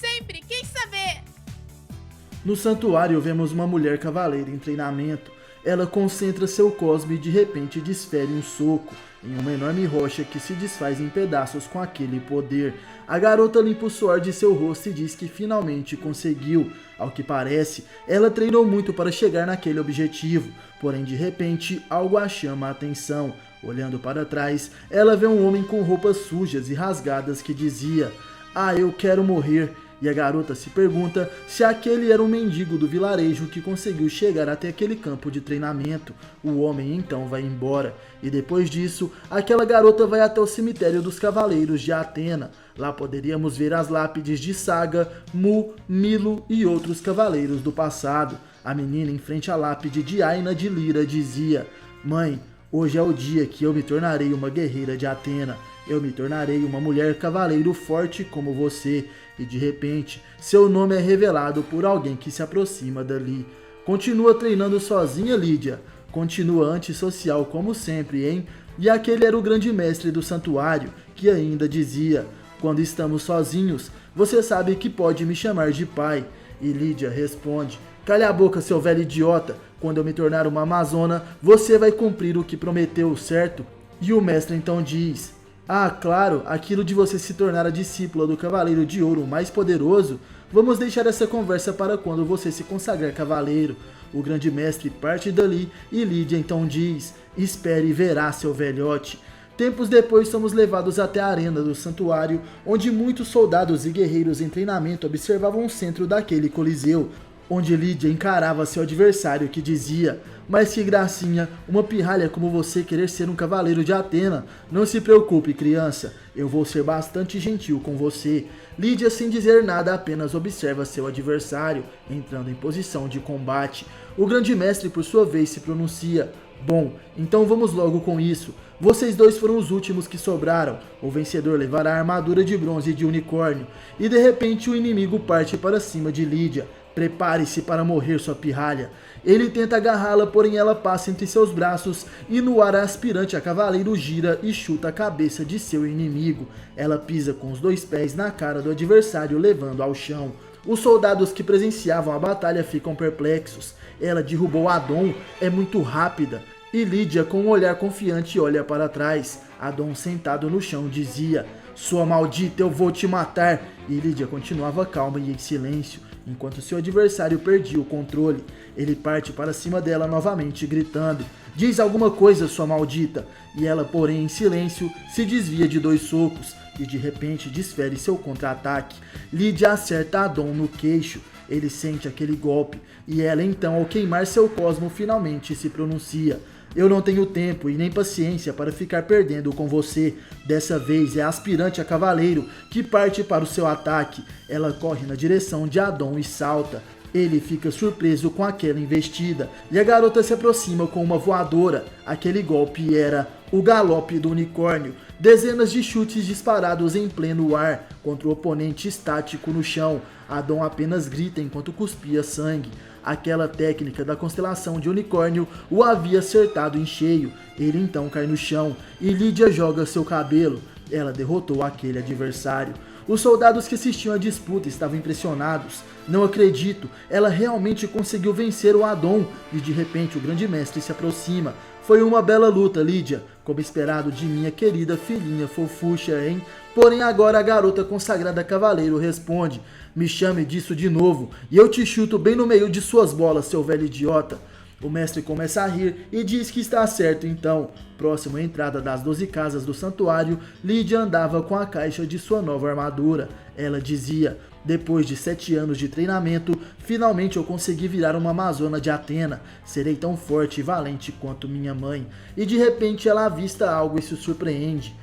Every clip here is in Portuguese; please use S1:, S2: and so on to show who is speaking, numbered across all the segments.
S1: sempre quis saber.
S2: No santuário vemos uma mulher cavaleira em treinamento. Ela concentra seu cosmo e de repente desfere um soco em uma enorme rocha que se desfaz em pedaços com aquele poder. A garota limpa o suor de seu rosto e diz que finalmente conseguiu. Ao que parece, ela treinou muito para chegar naquele objetivo, porém de repente algo a chama a atenção. Olhando para trás, ela vê um homem com roupas sujas e rasgadas que dizia: "Ah, eu quero morrer." E a garota se pergunta se aquele era um mendigo do vilarejo que conseguiu chegar até aquele campo de treinamento. O homem então vai embora. E depois disso, aquela garota vai até o cemitério dos Cavaleiros de Atena. Lá poderíamos ver as lápides de Saga, Mu, Milo e outros cavaleiros do passado. A menina em frente à lápide de Aina de Lira dizia: "Mãe, hoje é o dia que eu me tornarei uma guerreira de Atena. Eu me tornarei uma mulher cavaleiro forte como você." E de repente, seu nome é revelado por alguém que se aproxima dali. Continua treinando sozinha, Lídia? Continua antissocial como sempre, hein? E aquele era o grande mestre do santuário, que ainda dizia: "Quando estamos sozinhos, você sabe que pode me chamar de pai." E Lídia responde: "Calha a boca, seu velho idiota. Quando eu me tornar uma amazona, você vai cumprir o que prometeu, certo?" E o mestre então diz: "Ah, claro, aquilo de você se tornar a discípula do Cavaleiro de Ouro mais poderoso. Vamos deixar essa conversa para quando você se consagrar cavaleiro." O grande mestre parte dali e Lídia então diz: "Espere e verá, seu velhote." Tempos depois somos levados até a arena do santuário, onde muitos soldados e guerreiros em treinamento observavam o centro daquele coliseu, onde Lídia encarava seu adversário que dizia: "Mas que gracinha, uma pirralha como você querer ser um cavaleiro de Atena. Não se preocupe, criança, eu vou ser bastante gentil com você." Lídia, sem dizer nada, apenas observa seu adversário, entrando em posição de combate. O grande mestre, por sua vez, se pronuncia: "Bom, então vamos logo com isso. Vocês dois foram os últimos que sobraram. O vencedor levará a armadura de bronze de unicórnio." E de repente o inimigo parte para cima de Lídia. "Prepare-se para morrer, sua pirralha." Ele tenta agarrá-la, porém ela passa entre seus braços e no ar a aspirante a cavaleiro gira e chuta a cabeça de seu inimigo. Ela pisa com os dois pés na cara do adversário, levando ao chão. Os soldados que presenciavam a batalha ficam perplexos. Ela derrubou Adon, é muito rápida. E Lídia, com um olhar confiante, olha para trás. Adon, sentado no chão, dizia: "Sua maldita, eu vou te matar." E Lídia continuava calma e em silêncio, enquanto seu adversário perdia o controle. Ele parte para cima dela novamente, gritando: "Diz alguma coisa, sua maldita." E ela, porém, em silêncio, se desvia de 2 socos e de repente desfere seu contra-ataque. Lídia acerta Adon no queixo. Ele sente aquele golpe e ela então, ao queimar seu cosmo, finalmente se pronuncia: "Eu não tenho tempo e nem paciência para ficar perdendo com você." Dessa vez é a aspirante a cavaleiro que parte para o seu ataque. Ela corre na direção de Adon e salta. Ele fica surpreso com aquela investida e a garota se aproxima com uma voadora. Aquele golpe era o galope do unicórnio. Dezenas de chutes disparados em pleno ar contra o oponente estático no chão. Adon apenas grita enquanto cuspia sangue. Aquela técnica da constelação de unicórnio o havia acertado em cheio. Ele então cai no chão e Lídia joga seu cabelo. Ela derrotou aquele adversário. Os soldados que assistiam à disputa estavam impressionados. "Não acredito, ela realmente conseguiu vencer o Adon." E de repente o grande mestre se aproxima. "Foi uma bela luta, Lídia, como esperado de minha querida filhinha fofucha, hein?" Porém agora a garota consagrada cavaleiro responde: "Me chame disso de novo e eu te chuto bem no meio de suas bolas, seu velho idiota." O mestre começa a rir e diz que está certo então. Próximo à entrada das 12 casas do santuário, Lídia andava com a caixa de sua nova armadura. Ela dizia: "Depois de 7 anos de treinamento, finalmente eu consegui virar uma amazona de Atena. Serei tão forte e valente quanto minha mãe." E de repente ela avista algo e se surpreende.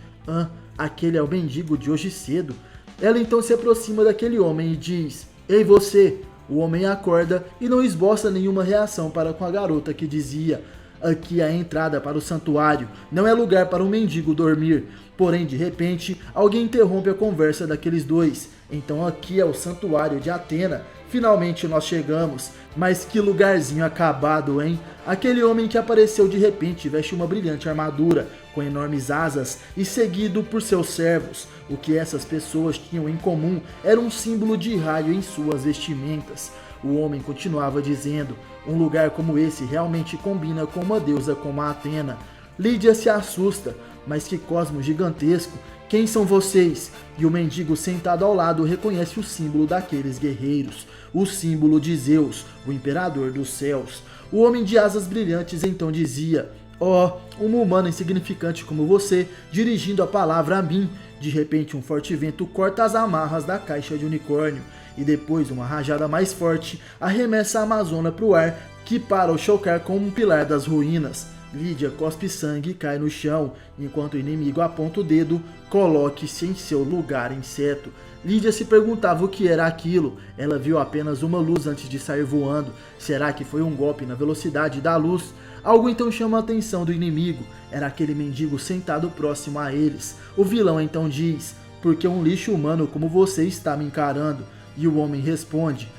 S2: Aquele é o mendigo de hoje cedo. Ela então se aproxima daquele homem e diz: "Ei você!" O homem acorda e não esboça nenhuma reação para com a garota que dizia: aqui é a entrada para o santuário, não é lugar para um mendigo dormir. Porém, de repente, alguém interrompe a conversa daqueles dois. Então aqui é o santuário de Atena. Finalmente nós chegamos, mas que lugarzinho acabado, hein? Aquele homem que apareceu de repente veste uma brilhante armadura, com enormes asas e seguido por seus servos. O que essas pessoas tinham em comum era um símbolo de raio em suas vestimentas. O homem continuava dizendo, um lugar como esse realmente combina com uma deusa como a Atena. Lídia se assusta, mas que cosmo gigantesco! Quem são vocês? E o mendigo sentado ao lado reconhece o símbolo daqueles guerreiros, o símbolo de Zeus, o imperador dos céus. O homem de asas brilhantes então dizia, uma humana insignificante como você, dirigindo a palavra a mim. De repente um forte vento corta as amarras da caixa de unicórnio, e depois uma rajada mais forte arremessa a Amazona para o ar, que para o chocar com um pilar das ruínas. Lídia cospe sangue e cai no chão, enquanto o inimigo aponta o dedo, coloque-se em seu lugar, inseto. Lídia se perguntava o que era aquilo. Ela viu apenas uma luz antes de sair voando. Será que foi um golpe na velocidade da luz? Algo então chama a atenção do inimigo. Era aquele mendigo sentado próximo a eles. O vilão então diz, porque um lixo humano como você está me encarando? E o homem responde,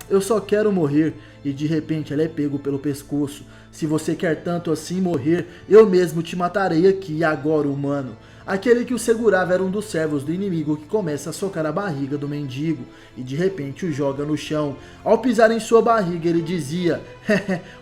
S2: eu só quero morrer. E de repente ele é pego pelo pescoço. Se você quer tanto assim morrer, eu mesmo te matarei aqui agora, humano. Aquele que o segurava era um dos servos do inimigo que começa a socar a barriga do mendigo e de repente o joga no chão. Ao pisar em sua barriga ele dizia,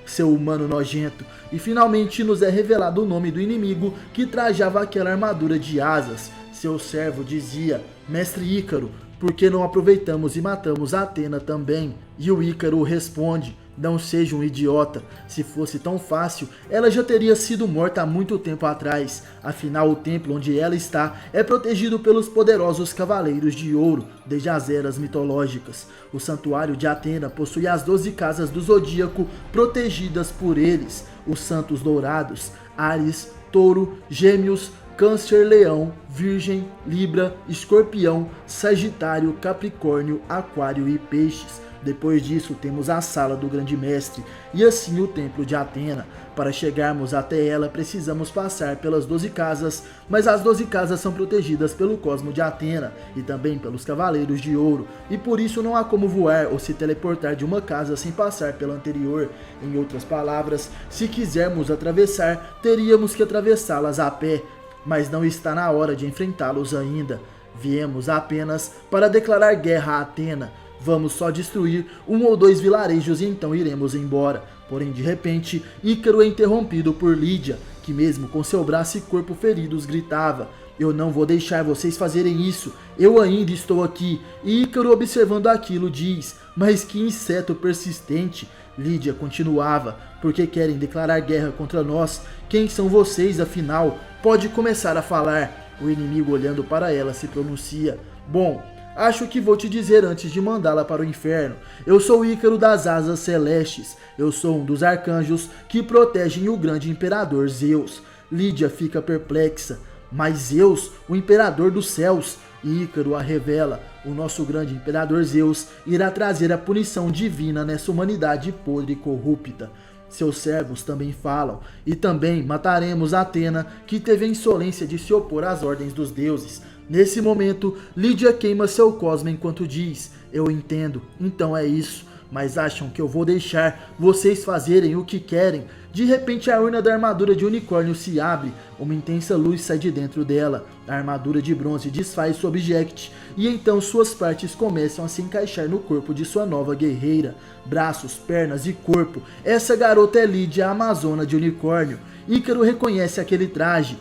S2: seu humano nojento. E finalmente nos é revelado o nome do inimigo que trajava aquela armadura de asas. Seu servo dizia, mestre Ícaro, por que não aproveitamos e matamos a Atena também? E o Ícaro responde, não seja um idiota, se fosse tão fácil, ela já teria sido morta há muito tempo atrás. Afinal, o templo onde ela está é protegido pelos poderosos cavaleiros de ouro, desde as eras mitológicas. O santuário de Atena possui as 12 casas do zodíaco protegidas por eles, os santos dourados, Áries, Touro, Gêmeos, Câncer, Leão, Virgem, Libra, Escorpião, Sagitário, Capricórnio, Aquário e Peixes. Depois disso temos a sala do grande mestre e assim o templo de Atena. Para chegarmos até ela precisamos passar pelas 12 casas, mas as 12 casas são protegidas pelo cosmo de Atena e também pelos cavaleiros de ouro, e por isso não há como voar ou se teleportar de uma casa sem passar pela anterior. Em outras palavras, se quisermos atravessar, teríamos que atravessá-las a pé, mas não está na hora de enfrentá-los ainda. Viemos apenas para declarar guerra a Atena. Vamos só destruir 1 ou 2 vilarejos e então iremos embora. Porém, de repente, Ícaro é interrompido por Lídia, que mesmo com seu braço e corpo feridos gritava, eu não vou deixar vocês fazerem isso, eu ainda estou aqui. E Ícaro, observando aquilo, diz, mas que inseto persistente. Lídia continuava, porque querem declarar guerra contra nós? Quem são vocês, afinal? Pode começar a falar. O inimigo, olhando para ela, se pronuncia, bom, acho que vou te dizer antes de mandá-la para o inferno. Eu sou Ícaro das asas celestes. Eu sou um dos arcanjos que protegem o grande imperador Zeus. Lídia fica perplexa. Mas Zeus, o imperador dos céus? E Ícaro a revela. O nosso grande imperador Zeus irá trazer a punição divina nessa humanidade podre e corrupta. Seus servos também falam, e também mataremos Atena, que teve a insolência de se opor às ordens dos deuses. Nesse momento, Lídia queima seu cosmo enquanto diz, eu entendo, então é isso, mas acham que eu vou deixar vocês fazerem o que querem? De repente a urna da armadura de unicórnio se abre, uma intensa luz sai de dentro dela, a armadura de bronze desfaz sua object, e então suas partes começam a se encaixar no corpo de sua nova guerreira, braços, pernas e corpo. Essa garota é Lídia, a amazona de unicórnio. Ícaro reconhece aquele traje,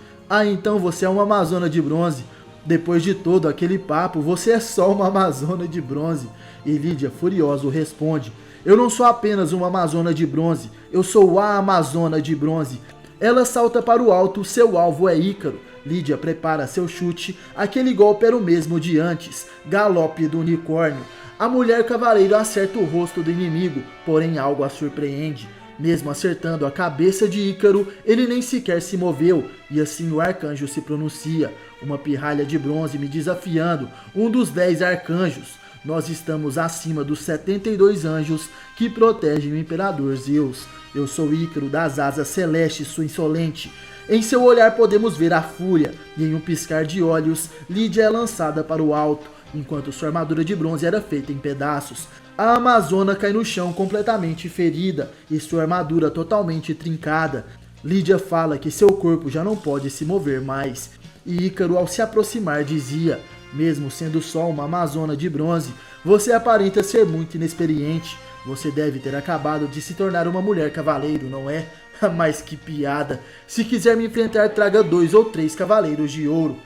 S2: então você é uma amazona de bronze. Depois de todo aquele papo, você é só uma amazona de bronze. E Lídia, furioso, responde, eu não sou apenas uma amazona de bronze, eu sou a amazona de bronze. Ela salta para o alto, seu alvo é Ícaro. Lídia prepara seu chute, aquele golpe era o mesmo de antes, galope do unicórnio. A mulher cavaleiro acerta o rosto do inimigo, porém algo a surpreende. Mesmo acertando a cabeça de Ícaro, ele nem sequer se moveu, e assim o arcanjo se pronuncia, uma pirralha de bronze me desafiando, um dos 10 arcanjos. Nós estamos acima dos 72 anjos que protegem o Imperador Zeus. Eu sou Ícaro das asas celestes, sua insolente. Em seu olhar podemos ver a fúria, e em um piscar de olhos, Lídia é lançada para o alto, enquanto sua armadura de bronze era feita em pedaços. A Amazona cai no chão completamente ferida, e sua armadura totalmente trincada. Lídia fala que seu corpo já não pode se mover mais, e Ícaro, ao se aproximar, dizia: mesmo sendo só uma Amazona de bronze, você aparenta ser muito inexperiente. Você deve ter acabado de se tornar uma mulher cavaleiro, não é? Mas que piada! Se quiser me enfrentar, traga 2 ou 3 cavaleiros de ouro.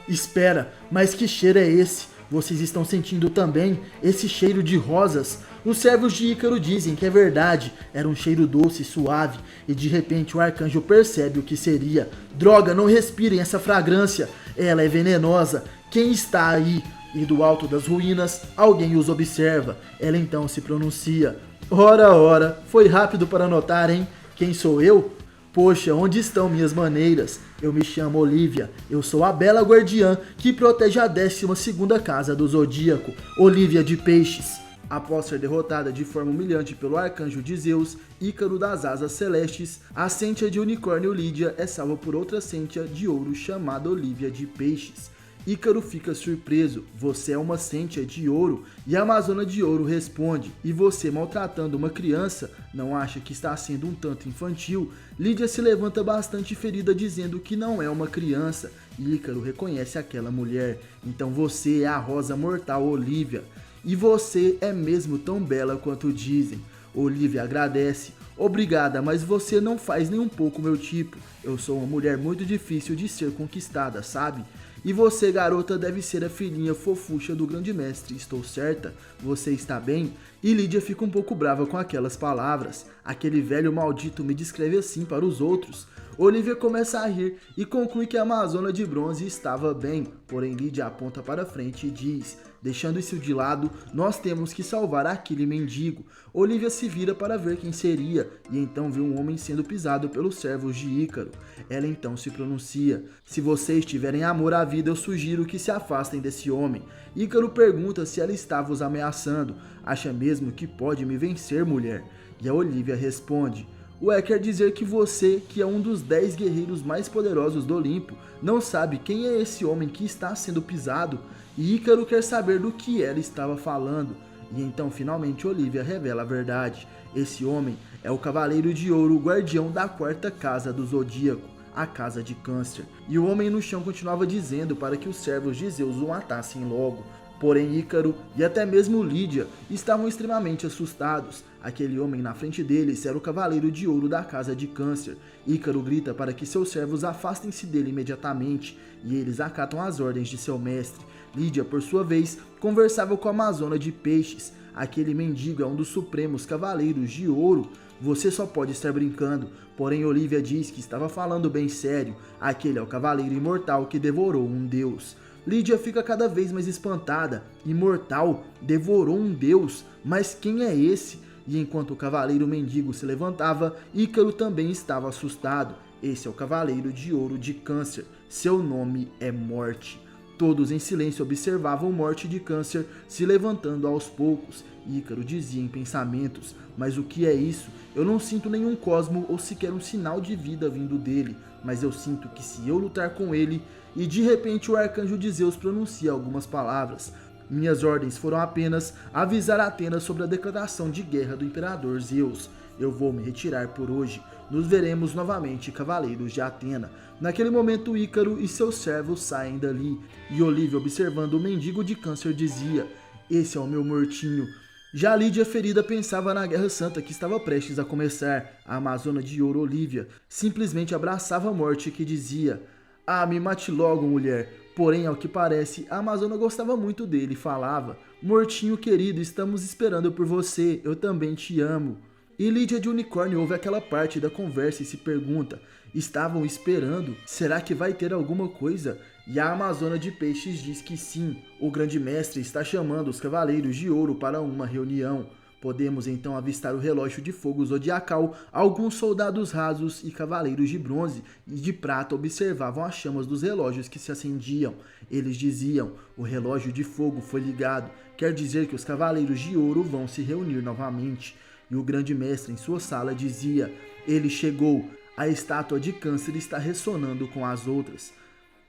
S2: Espera, mas que cheiro é esse? Vocês estão sentindo também esse cheiro de rosas? Os servos de Ícaro dizem que é verdade, era um cheiro doce e suave, e de repente o arcanjo percebe o que seria. Droga, não respirem essa fragrância, ela é venenosa. Quem está aí? E do alto das ruínas, alguém os observa. Ela então se pronuncia: ora, foi rápido para notar, hein? Quem sou eu? Poxa, onde estão minhas maneiras? Eu me chamo Olívia, eu sou a bela guardiã que protege a 12ª casa do Zodíaco, Olívia de Peixes. Após ser derrotada de forma humilhante pelo arcanjo de Zeus, Ícaro das asas celestes, a Cíntia de unicórnio Lídia é salva por outra Cíntia de ouro chamada Olívia de Peixes. Ícaro fica surpreso: você é uma Cíntia de ouro? E a Amazona de ouro responde: e você maltratando uma criança? Não acha que está sendo um tanto infantil? Lídia se levanta bastante ferida, dizendo que não é uma criança. E Ícaro reconhece aquela mulher: então você é a rosa mortal Olívia. E você é mesmo tão bela quanto dizem. Olívia agradece: obrigada, mas você não faz nem um pouco meu tipo. Eu sou uma mulher muito difícil de ser conquistada, sabe? E você, garota, deve ser a filhinha fofucha do grande mestre, estou certa? Você está bem? E Lídia fica um pouco brava com aquelas palavras. Aquele velho maldito me descreve assim para os outros. Olívia começa a rir e conclui que a Amazona de bronze estava bem, porém Lídia aponta para frente e diz: deixando isso de lado, nós temos que salvar aquele mendigo. Olívia se vira para ver quem seria, e então vê um homem sendo pisado pelos servos de Ícaro. Ela então se pronuncia: se vocês tiverem amor à vida, eu sugiro que se afastem desse homem. Ícaro pergunta se ela estava os ameaçando. Acha mesmo que pode me vencer, mulher? E a Olívia responde: ué, quer dizer que você, que é um dos 10 guerreiros mais poderosos do Olimpo, não sabe quem é esse homem que está sendo pisado? E Ícaro quer saber do que ela estava falando. E então finalmente Olívia revela a verdade. Esse homem é o Cavaleiro de Ouro, o guardião da 4ª casa do Zodíaco, a casa de Câncer. E o homem no chão continuava dizendo para que os servos de Zeus o matassem logo. Porém Ícaro e até mesmo Lídia estavam extremamente assustados. Aquele homem na frente deles era o Cavaleiro de Ouro da casa de Câncer. Ícaro grita para que seus servos afastem-se dele imediatamente, e eles acatam as ordens de seu mestre. Lídia, por sua vez, conversava com a Amazona de Peixes. Aquele mendigo é um dos supremos Cavaleiros de Ouro. Você só pode estar brincando. Porém Olívia diz que estava falando bem sério. Aquele é o Cavaleiro Imortal que devorou um deus. Lídia fica cada vez mais espantada. Imortal? Devorou um deus? Mas quem é esse? E enquanto o Cavaleiro Mendigo se levantava, Ícaro também estava assustado. Esse é o Cavaleiro de Ouro de Câncer. Seu nome é Morte. Todos em silêncio observavam Morte de Câncer se levantando aos poucos. Ícaro dizia em pensamentos: mas o que é isso? Eu não sinto nenhum cosmo ou sequer um sinal de vida vindo dele, mas eu sinto que se eu lutar com ele... E de repente o arcanjo de Zeus pronuncia algumas palavras. Minhas ordens foram apenas avisar Atena sobre a declaração de guerra do Imperador Zeus. Eu vou me retirar por hoje. Nos veremos novamente, cavaleiros de Atena. Naquele momento Ícaro e seus servos saem dali. E Olívia, observando o mendigo de Câncer, dizia: esse é o meu mortinho. Já Lídia, ferida, pensava na Guerra Santa que estava prestes a começar. A Amazona de Ouro, Olívia, simplesmente abraçava a Morte, que dizia: ah, me mate logo, mulher. Porém, ao que parece, a Amazona gostava muito dele e falava: mortinho querido, estamos esperando por você, eu também te amo. E Lídia de Unicórnio ouve aquela parte da conversa e se pergunta: estavam esperando? Será que vai ter alguma coisa? E a Amazona de Peixes diz que sim, o grande mestre está chamando os Cavaleiros de Ouro para uma reunião. Podemos então avistar o relógio de fogo zodiacal. Alguns soldados rasos e cavaleiros de bronze e de prata observavam as chamas dos relógios que se acendiam. Eles diziam: o relógio de fogo foi ligado, quer dizer que os cavaleiros de ouro vão se reunir novamente. E o grande mestre em sua sala dizia: ele chegou, a estátua de câncer está ressonando com as outras.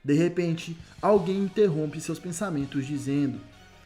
S2: De repente, alguém interrompe seus pensamentos dizendo: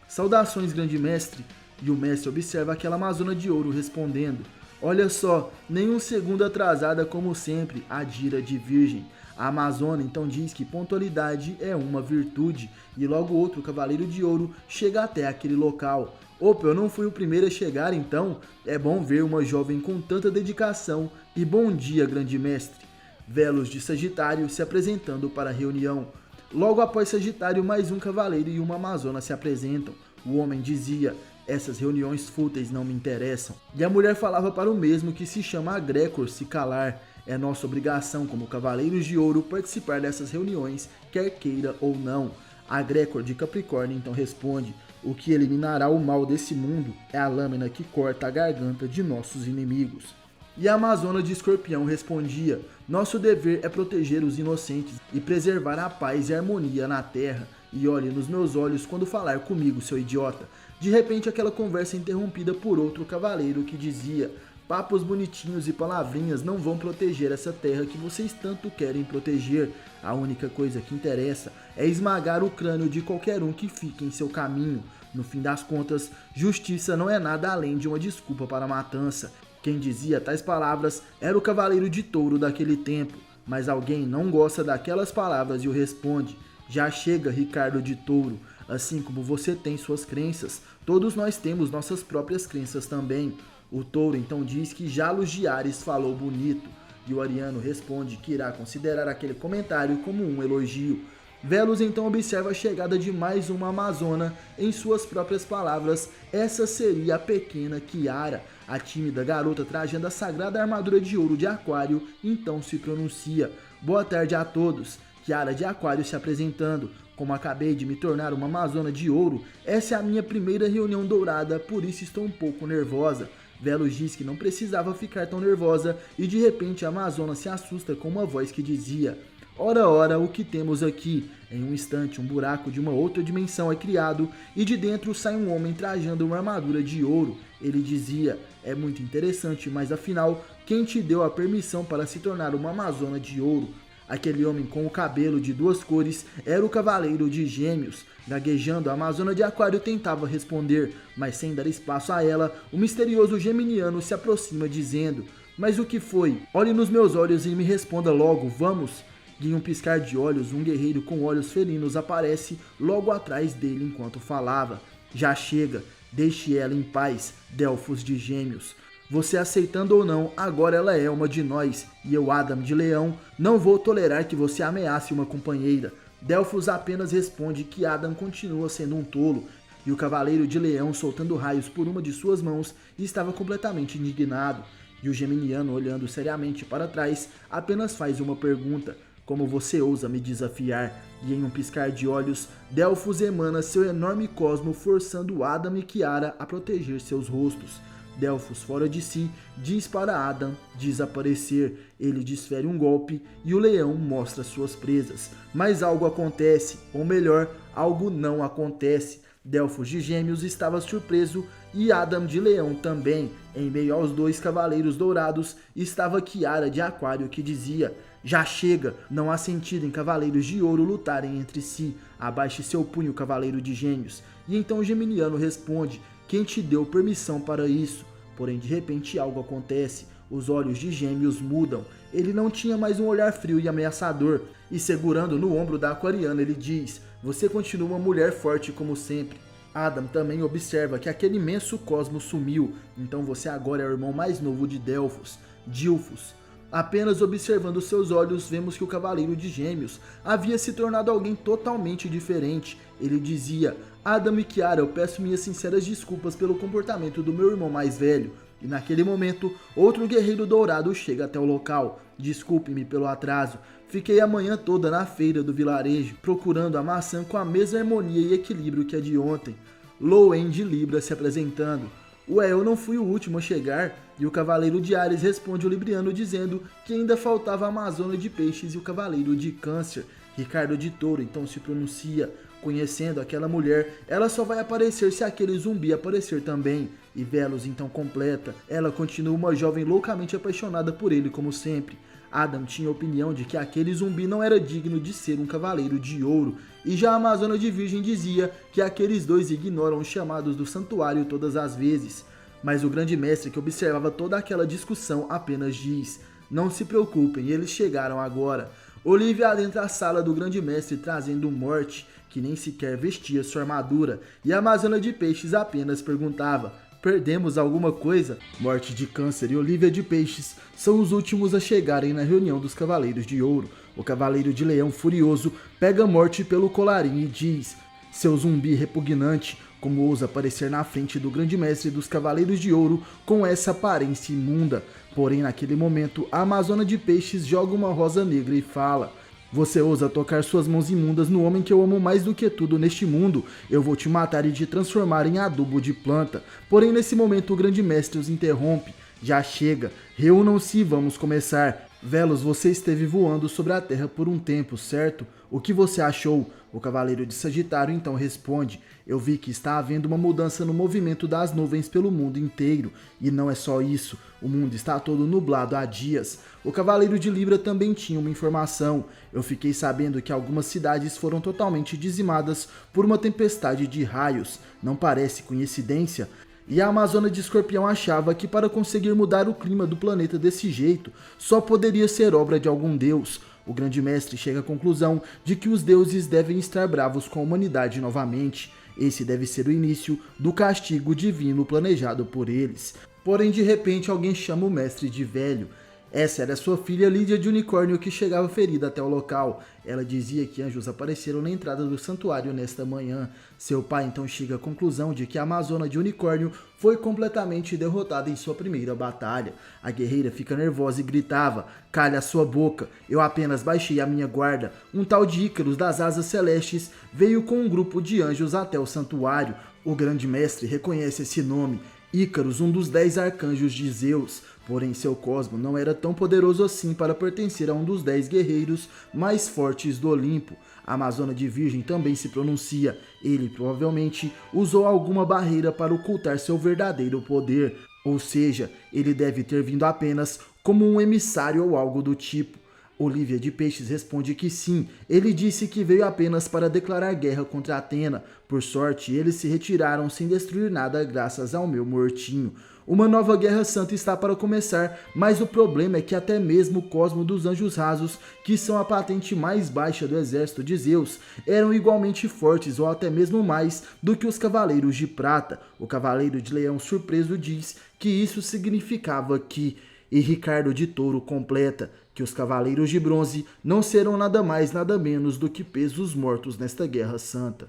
S2: saudações, grande mestre. E o mestre observa aquela amazona de ouro respondendo: olha só, nem um segundo atrasada como sempre, a Dira de Virgem. A amazona então diz que pontualidade é uma virtude, e logo outro cavaleiro de ouro chega até aquele local. Opa, eu não fui o primeiro a chegar então? É bom ver uma jovem com tanta dedicação, e bom dia, grande mestre. Velos de Sagitário se apresentando para a reunião. Logo após Sagitário, mais um cavaleiro e uma amazona se apresentam. O homem dizia: essas reuniões fúteis não me interessam. E a mulher falava para o mesmo, que se chama Agrecor, se calar. É nossa obrigação como cavaleiros de ouro participar dessas reuniões, quer queira ou não. Agrecor de Capricórnio então responde: o que eliminará o mal desse mundo é a lâmina que corta a garganta de nossos inimigos. E a amazona de Escorpião respondia: nosso dever é proteger os inocentes e preservar a paz e a harmonia na terra. E olhe nos meus olhos quando falar comigo, seu idiota. De repente, aquela conversa é interrompida por outro cavaleiro que dizia: papos bonitinhos e palavrinhas não vão proteger essa terra que vocês tanto querem proteger. A única coisa que interessa é esmagar o crânio de qualquer um que fique em seu caminho. No fim das contas, justiça não é nada além de uma desculpa para a matança. Quem dizia tais palavras era o cavaleiro de touro daquele tempo. Mas alguém não gosta daquelas palavras e o responde: já chega, Ricardo de Touro. Assim como você tem suas crenças, todos nós temos nossas próprias crenças também. O touro então diz que Jalos de Ares falou bonito, e o ariano responde que irá considerar aquele comentário como um elogio. Velos então observa a chegada de mais uma amazona. Em suas próprias palavras, essa seria a pequena Kiara. A tímida garota trajando a sagrada armadura de ouro de Aquário então se pronuncia: boa tarde a todos. Kiara de Aquário se apresentando: como acabei de me tornar uma amazona de ouro, essa é a minha primeira reunião dourada, por isso estou um pouco nervosa. Velos diz que não precisava ficar tão nervosa, e de repente a amazona se assusta com uma voz que dizia: ora, ora, o que temos aqui? Em um instante, um buraco de uma outra dimensão é criado, e de dentro sai um homem trajando uma armadura de ouro. Ele dizia: é muito interessante, mas afinal, quem te deu a permissão para se tornar uma amazona de ouro? Aquele homem com o cabelo de duas cores era o cavaleiro de Gêmeos. Gaguejando, a amazona de Aquário tentava responder, mas sem dar espaço a ela, o misterioso geminiano se aproxima dizendo: mas o que foi? Olhe nos meus olhos e me responda logo, vamos! E em um piscar de olhos, um guerreiro com olhos felinos aparece logo atrás dele enquanto falava: já chega, deixe ela em paz, Delfos de Gêmeos. Você aceitando ou não, agora ela é uma de nós, e eu, Adam de Leão, não vou tolerar que você ameace uma companheira. Delfos apenas responde que Adam continua sendo um tolo, e o cavaleiro de Leão, soltando raios por uma de suas mãos, estava completamente indignado. E o geminiano, olhando seriamente para trás, apenas faz uma pergunta: como você ousa me desafiar? E em um piscar de olhos, Delfos emana seu enorme cosmo, forçando Adam e Kiara a proteger seus rostos. Delfos, fora de si, diz para Adam desaparecer. Ele desfere um golpe e o leão mostra suas presas. Mas algo acontece, ou melhor, algo não acontece. Delfos de Gêmeos estava surpreso e Adam de Leão também. Em meio aos dois cavaleiros dourados estava Kiara de Aquário, que dizia: já chega, não há sentido em cavaleiros de ouro lutarem entre si. Abaixe seu punho, cavaleiro de Gêmeos. E então o geminiano responde: quem te deu permissão para isso? Porém, de repente algo acontece. Os olhos de Gêmeos mudam. Ele não tinha mais um olhar frio e ameaçador. E segurando no ombro da aquariana, ele diz: você continua uma mulher forte como sempre. Adam também observa que aquele imenso cosmos sumiu. Então você agora é o irmão mais novo de Delfos, Dilfos. Apenas observando seus olhos, vemos que o cavaleiro de Gêmeos havia se tornado alguém totalmente diferente. Ele dizia: Adam e Kiara, eu peço minhas sinceras desculpas pelo comportamento do meu irmão mais velho. E naquele momento, outro guerreiro dourado chega até o local. Desculpe-me pelo atraso. Fiquei a manhã toda na feira do vilarejo, procurando a maçã com a mesma harmonia e equilíbrio que a de ontem. Loen de Libra se apresentando. Ué, eu não fui o último a chegar? E o Cavaleiro de Áries responde o Libriano dizendo que ainda faltava a Amazona de Peixes e o Cavaleiro de Câncer. Ricardo de Touro então se pronuncia, conhecendo aquela mulher, ela só vai aparecer se aquele zumbi aparecer também. E Velos então completa, ela continua uma jovem loucamente apaixonada por ele como sempre. Adam tinha a opinião de que aquele zumbi não era digno de ser um cavaleiro de ouro, e já a Amazona de Virgem dizia que aqueles dois ignoram os chamados do santuário todas as vezes. Mas o grande mestre que observava toda aquela discussão apenas diz: não se preocupem, eles chegaram agora. Olivia adentra a sala do grande mestre trazendo Morte, que nem sequer vestia sua armadura, e a Amazona de Peixes apenas perguntava: perdemos alguma coisa? Morte de Câncer e Olivia de Peixes são os últimos a chegarem na reunião dos Cavaleiros de Ouro. O Cavaleiro de Leão furioso pega Morte pelo colarinho e diz: seu zumbi repugnante, como ousa aparecer na frente do grande mestre dos Cavaleiros de Ouro com essa aparência imunda? Porém, naquele momento, a Amazona de Peixes joga uma rosa negra e fala: você ousa tocar suas mãos imundas no homem que eu amo mais do que tudo neste mundo, eu vou te matar e te transformar em adubo de planta. Porém, nesse momento, o grande mestre os interrompe: já chega, reúnam-se e vamos começar. Velos, você esteve voando sobre a terra por um tempo, certo? O que você achou? O Cavaleiro de Sagitário então responde: eu vi que está havendo uma mudança no movimento das nuvens pelo mundo inteiro. E não é só isso, o mundo está todo nublado há dias. O Cavaleiro de Libra também tinha uma informação: eu fiquei sabendo que algumas cidades foram totalmente dizimadas por uma tempestade de raios. Não parece coincidência? E a Amazona de Escorpião achava que para conseguir mudar o clima do planeta desse jeito, só poderia ser obra de algum deus. O grande mestre chega à conclusão de que os deuses devem estar bravos com a humanidade novamente. Esse deve ser o início do castigo divino planejado por eles. Porém, de repente, alguém chama o mestre de velho. Essa era sua filha Lídia de Unicórnio, que chegava ferida até o local. Ela dizia que anjos apareceram na entrada do santuário nesta manhã. Seu pai então chega à conclusão de que a Amazona de Unicórnio foi completamente derrotada em sua primeira batalha. A guerreira fica nervosa e gritava: calha a sua boca, eu apenas baixei a minha guarda. Um tal de Ícaros das Asas Celestes veio com um grupo de anjos até o santuário. O grande mestre reconhece esse nome: Ícaros, um dos 10 arcanjos de Zeus. Porém, seu cosmo não era tão poderoso assim para pertencer a um dos 10 guerreiros mais fortes do Olimpo. A Amazona de Virgem também se pronuncia: ele provavelmente usou alguma barreira para ocultar seu verdadeiro poder, ou seja, ele deve ter vindo apenas como um emissário ou algo do tipo. Olivia de Peixes responde que sim, ele disse que veio apenas para declarar guerra contra Atena. Por sorte, eles se retiraram sem destruir nada graças ao meu mortinho. Uma nova guerra santa está para começar, mas o problema é que até mesmo o cosmo dos anjos rasos, que são a patente mais baixa do exército de Zeus, eram igualmente fortes ou até mesmo mais do que os Cavaleiros de Prata. O Cavaleiro de Leão surpreso diz que isso significava que... E Ricardo de Touro completa que os Cavaleiros de Bronze não serão nada mais nada menos do que pesos mortos nesta guerra santa.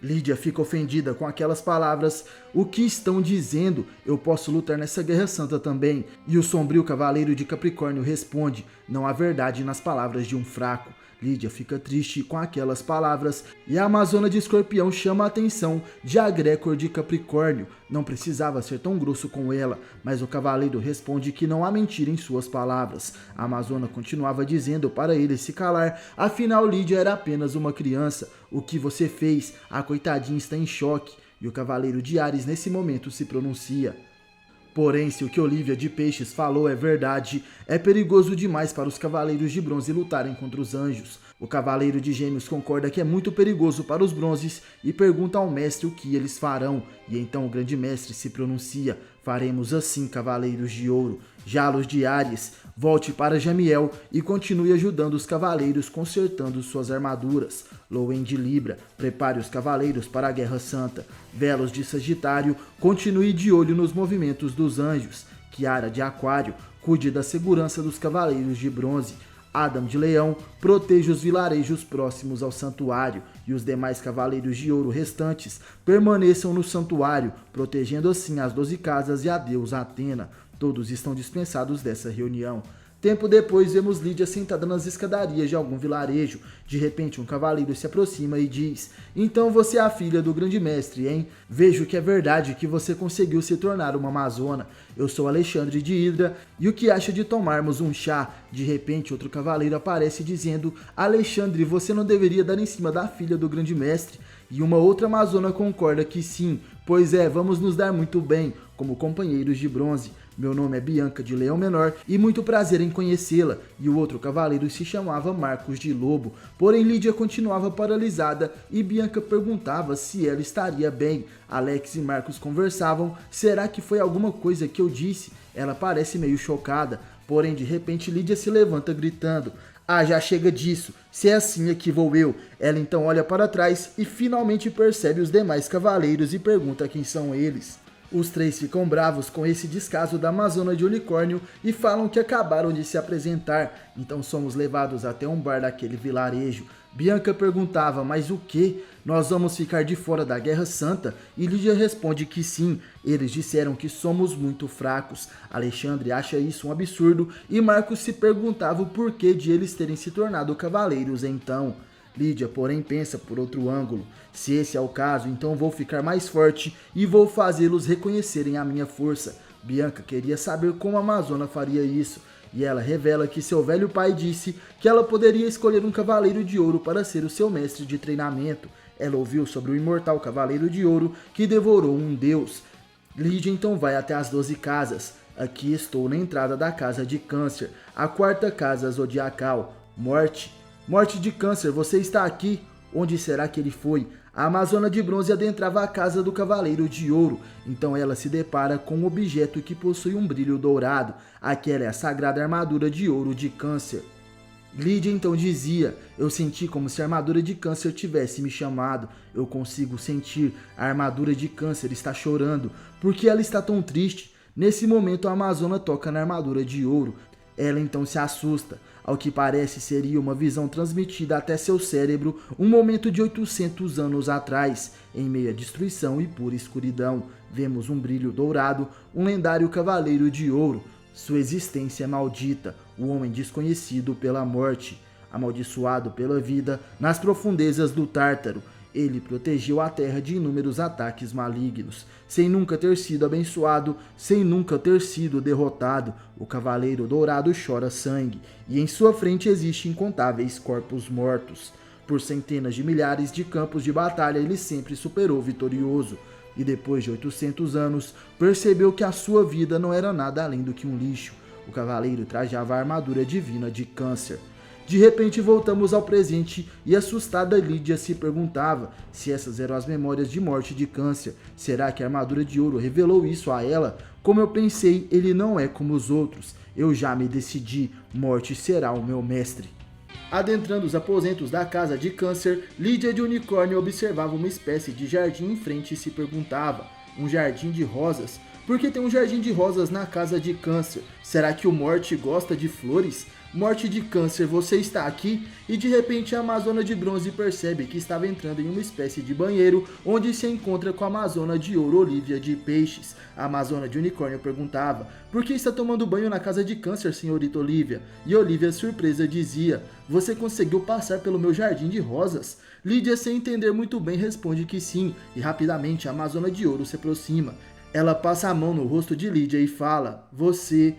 S2: Lídia fica ofendida com aquelas palavras. O que estão dizendo? Eu posso lutar nessa guerra santa também. E o sombrio Cavaleiro de Capricórnio responde: não há verdade nas palavras de um fraco. Lídia fica triste com aquelas palavras e a Amazona de Escorpião chama a atenção de Agrégor de Capricórnio. Não precisava ser tão grosso com ela, mas o cavaleiro responde que não há mentira em suas palavras. A Amazona continuava dizendo para ele se calar, afinal Lídia era apenas uma criança. O que você fez? A coitadinha está em choque. E o Cavaleiro de Áries nesse momento se pronuncia: porém, se o que Olivia de Peixes falou é verdade, é perigoso demais para os Cavaleiros de Bronze lutarem contra os anjos. O Cavaleiro de Gêmeos concorda que é muito perigoso para os bronzes e pergunta ao mestre o que eles farão. E então o grande mestre se pronuncia: faremos assim, Cavaleiros de Ouro. Jalos de Áries, volte para Jamiel e continue ajudando os cavaleiros consertando suas armaduras. Loen de Libra, prepare os cavaleiros para a Guerra Santa. Velos de Sagitário, continue de olho nos movimentos dos anjos. Kiara de Aquário, cuide da segurança dos Cavaleiros de Bronze. Adam de Leão, proteja os vilarejos próximos ao santuário, e os demais Cavaleiros de Ouro restantes permaneçam no santuário, protegendo assim as 12 casas e a deusa Atena. Todos estão dispensados dessa reunião. Tempo depois, vemos Lídia sentada nas escadarias de algum vilarejo. De repente, um cavaleiro se aproxima e diz: então você é a filha do grande mestre, hein? Vejo que é verdade que você conseguiu se tornar uma amazona. Eu sou Alexandre de Hidra, e o que acha de tomarmos um chá? De repente, outro cavaleiro aparece dizendo: Alexandre, você não deveria dar em cima da filha do grande mestre. E uma outra amazona concorda que sim, pois é, vamos nos dar muito bem, como companheiros de bronze. Meu nome é Bianca de Leão Menor e muito prazer em conhecê-la. E o outro cavaleiro se chamava Marcos de Lobo. Porém, Lídia continuava paralisada e Bianca perguntava se ela estaria bem. Alex e Marcos conversavam. Será que foi alguma coisa que eu disse? Ela parece meio chocada. Porém, de repente, Lídia se levanta gritando: ah, já chega disso. Se é assim, aqui vou eu. Ela então olha para trás e finalmente percebe os demais cavaleiros e pergunta quem são eles. Os três ficam bravos com esse descaso da Amazona de Unicórnio e falam que acabaram de se apresentar. Então somos levados até um bar daquele vilarejo. Bianca perguntava: mas o que? Nós vamos ficar de fora da Guerra Santa? E Lídia responde que sim, eles disseram que somos muito fracos. Alexandre acha isso um absurdo e Marcos se perguntava o porquê de eles terem se tornado cavaleiros então. Lídia, porém, pensa por outro ângulo. Se esse é o caso, então vou ficar mais forte e vou fazê-los reconhecerem a minha força. Bianca queria saber como a Amazona faria isso, e ela revela que seu velho pai disse que ela poderia escolher um cavaleiro de ouro para ser o seu mestre de treinamento. Ela ouviu sobre o imortal cavaleiro de ouro que devorou um deus. Lídia então vai até as 12 casas. Aqui estou na entrada da casa de Câncer, a quarta casa zodiacal. Morte de Câncer, você está aqui? Onde será que ele foi? A Amazona de Bronze adentrava a casa do Cavaleiro de Ouro, então ela se depara com um objeto que possui um brilho dourado. Aquela é a sagrada armadura de ouro de Câncer. Lídia então dizia: eu senti como se a armadura de Câncer tivesse me chamado. Eu consigo sentir, a armadura de Câncer está chorando. Por que ela está tão triste? Nesse momento a Amazona toca na armadura de ouro. Ela então se assusta. Ao que parece seria uma visão transmitida até seu cérebro um momento de 800 anos atrás. Em meio à destruição e pura escuridão, vemos um brilho dourado, um lendário cavaleiro de ouro. Sua existência é maldita, o homem desconhecido pela morte, amaldiçoado pela vida nas profundezas do Tártaro. Ele protegeu a Terra de inúmeros ataques malignos, sem nunca ter sido abençoado, sem nunca ter sido derrotado. O Cavaleiro Dourado chora sangue, e em sua frente existem incontáveis corpos mortos. Por centenas de milhares de campos de batalha, ele sempre superou vitorioso. E depois de 800 anos, percebeu que a sua vida não era nada além do que um lixo. O Cavaleiro trajava a armadura divina de Câncer. De repente voltamos ao presente e assustada Lídia se perguntava se essas eram as memórias de morte de Câncer. Será que a armadura de ouro revelou isso a ela? Como eu pensei, ele não é como os outros. Eu já me decidi, morte será o meu mestre. Adentrando os aposentos da casa de Câncer, Lídia de Unicórnio observava uma espécie de jardim em frente e se perguntava: um jardim de rosas? Por que tem um jardim de rosas na casa de Câncer? Será que o Morte gosta de flores? Morte de Câncer, você está aqui? E de repente a Amazona de Bronze percebe que estava entrando em uma espécie de banheiro, onde se encontra com a Amazona de Ouro, Olivia de Peixes. A Amazona de Unicórnio perguntava: por que está tomando banho na casa de Câncer, senhorita Olivia? E Olivia, surpresa, dizia: você conseguiu passar pelo meu jardim de rosas? Lídia, sem entender muito bem, responde que sim, e rapidamente a Amazona de Ouro se aproxima. Ela passa a mão no rosto de Lídia e fala: Você